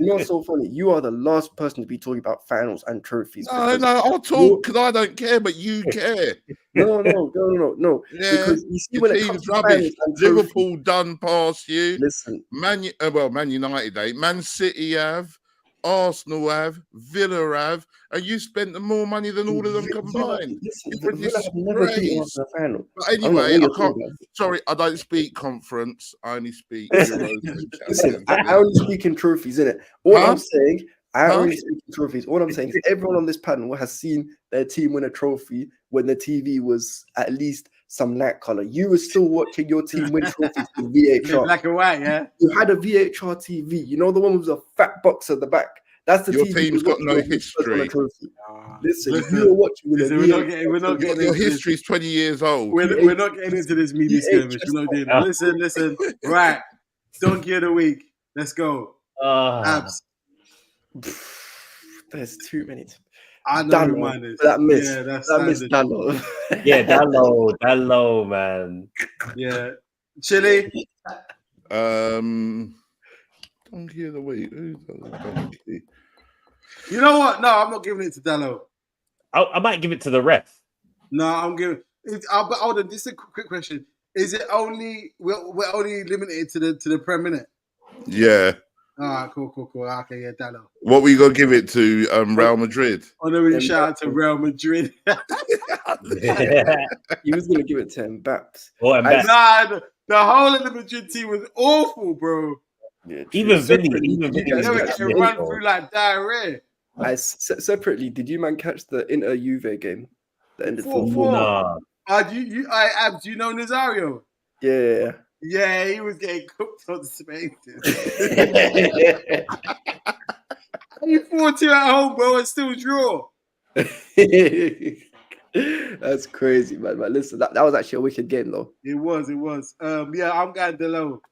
not so funny. You are the last person to be talking about finals and trophies. No, I'll talk because I don't care, but you care. No. Yeah, because you see when it comes to rubbish. Liverpool trophies, done past you. Listen, Man United, Man City have, Arsenal have, Villa have, and you spent more money than all of them combined. Villa have never beaten us in the final. But anyway, I don't speak conference. I only speak Listen, I only speak in trophies, innit? I'm saying, I only speak in trophies. All I'm saying is everyone on this panel has seen their team win a trophy when the TV was at least some light color. You were still watching your team win trophies with VHR. Black and white, yeah. You had a VHR TV. You know the one with the fat box at the back. That's the your TV. Team's got no history. Listen, you were watching. We're not getting your history's 20 years old. We're not getting into this media skirmish. We're not doing that. Listen. Right, donkey of the week. Let's go. Abs. There's too many. I know who mine is. That miss. Yeah, that's Dallo. Yeah, Dallo, man. Yeah. Chile. Donkey of the week. Who's donkey? You know what? No, I'm not giving it to Dallo. I might give it to the ref. No, I'm giving. Hold on. This is a quick question. Is it only we're only limited to the Prem minute? Yeah. All right, cool. Okay, yeah, Dallo. What were you gonna give it to? Real Madrid. Honorary shout out to Real Madrid. He was gonna give it to Mbappé. Nah, the whole of the Madrid team was awful, bro. Yeah, even Vinny they were getting run through like diarrhea. Separately, did you man catch the Inter Juve game that ended 4-4? Nah. Abs, do you know Nazario? Yeah. Yeah, he was getting cooked on spaces. You 4-2 at home, bro, and still draw. That's crazy, man. But listen, that was actually a wicked game, though. It was. Yeah, I'm going Delo.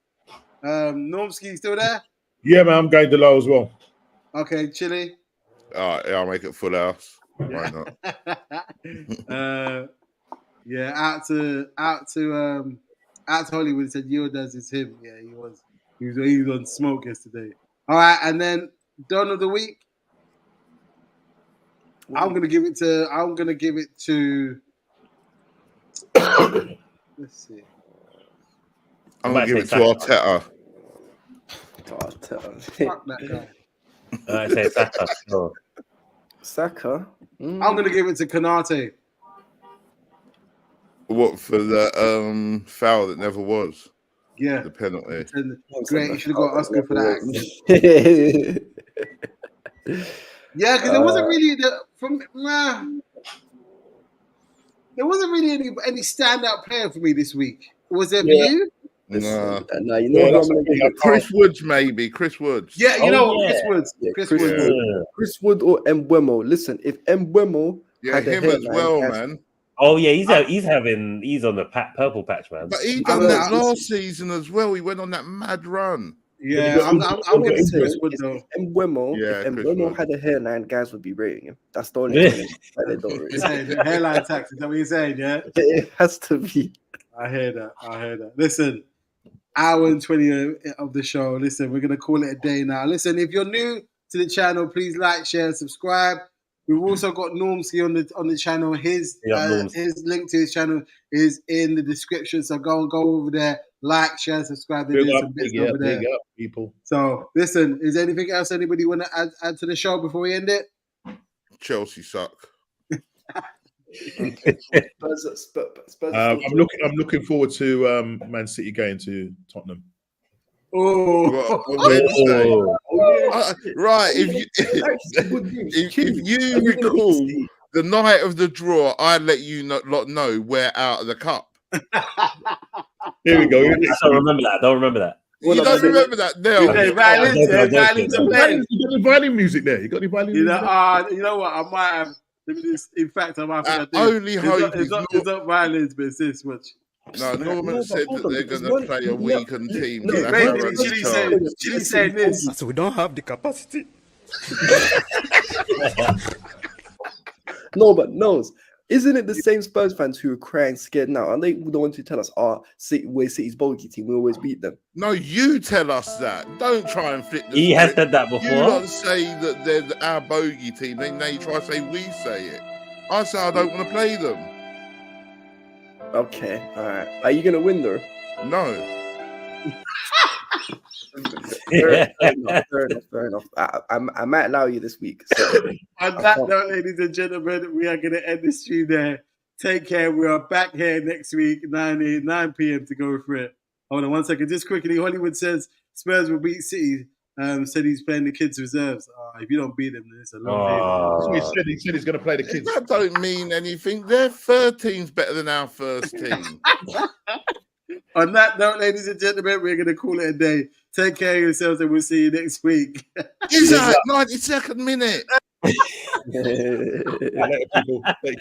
Normski still there? Yeah, man, I'm going Delo as well. Okay, Chile. All right, I'll make it full house. Why not? Yeah, out to Out to Hollywood said Yoda's is him. Yeah, he was. He was on smoke yesterday. All right, and then Don of the week. I'm gonna give it to. Let's see. I'm gonna give it to Arteta. Fuck that guy. I say Saka. No. Saka. I'm gonna give it to Kanate. What for the foul that never was? Yeah, The penalty. Great, you should have got Oscar for that. that. Yeah, because there wasn't really there wasn't really any standout player for me this week. Was there for you? Nah. Nah, you know what I'm gonna give it? Chris Woods, maybe. Chris Woods. Yeah, you know what? yeah. Chris Woods. Yeah, Chris Chris Woods. Wood. Chris Wood or Mbeumo. Listen, if Mbeumo Yeah, had a him as hairline, well, that's- man. Oh yeah, he's on the purple patch, man. But he done that last season as well. He went on that mad run. Yeah, I'm giving it to Chris Woods though. Mbeumo, Yeah, if Chris Mbeumo Wood. had a hairline, guys would be rating him. That's the only thing that they don't You're rate. saying the hairline tax. Is that what you're saying? Yeah. It has to be. I hear that. Listen, hour and 20 of the show. Listen, we're going to call it a day now. Listen, if you're new to the channel, please like, share, and subscribe. We've also got Normski on the channel. His link to his channel is in the description. So go over there, like, share, subscribe. There's some bits over there. Big up, people. So listen, is there anything else anybody want to add to the show before we end it? Chelsea suck. Spurs I'm looking forward to Man City going to Tottenham. Wednesday. Right, if you recall the night of the draw, I let you lot know we're out of the cup. Here we go. I don't remember that. You don't remember that, Neil? You got the violin music there. You got the violin music there? You know what? I might have. In fact, I might have. Only hope it's not violence, but it's this much. No, Norman said that they're going to play a weakened team. Chile saying this. So we don't have the capacity. No, but knows. Isn't it the same Spurs fans who are crying scared now? And they the ones who tell us, we're City's bogey team, we always beat them. No, you tell us that. Don't try and flip the He has script. said that before. You don't say that they're our bogey team, then they try to say we say it. I say I don't want to play them. Okay, all right. Are you gonna win though? No. Fair enough. I might allow you this week. So. On that note, ladies and gentlemen, we are going to end the stream there. Take care. We are back here next week, 9 p.m. to go for it. Hold on one second. Just quickly, Hollywood says Spurs will beat City. Said he's playing the kids' reserves. If you don't beat them, then it's a long day. He said he's going to play the kids. That don't mean anything. Their third team's better than our first team. On that note, ladies and gentlemen, we're going to call it a day. Take care of yourselves and we'll see you next week. Is that 92nd minute? Later, people.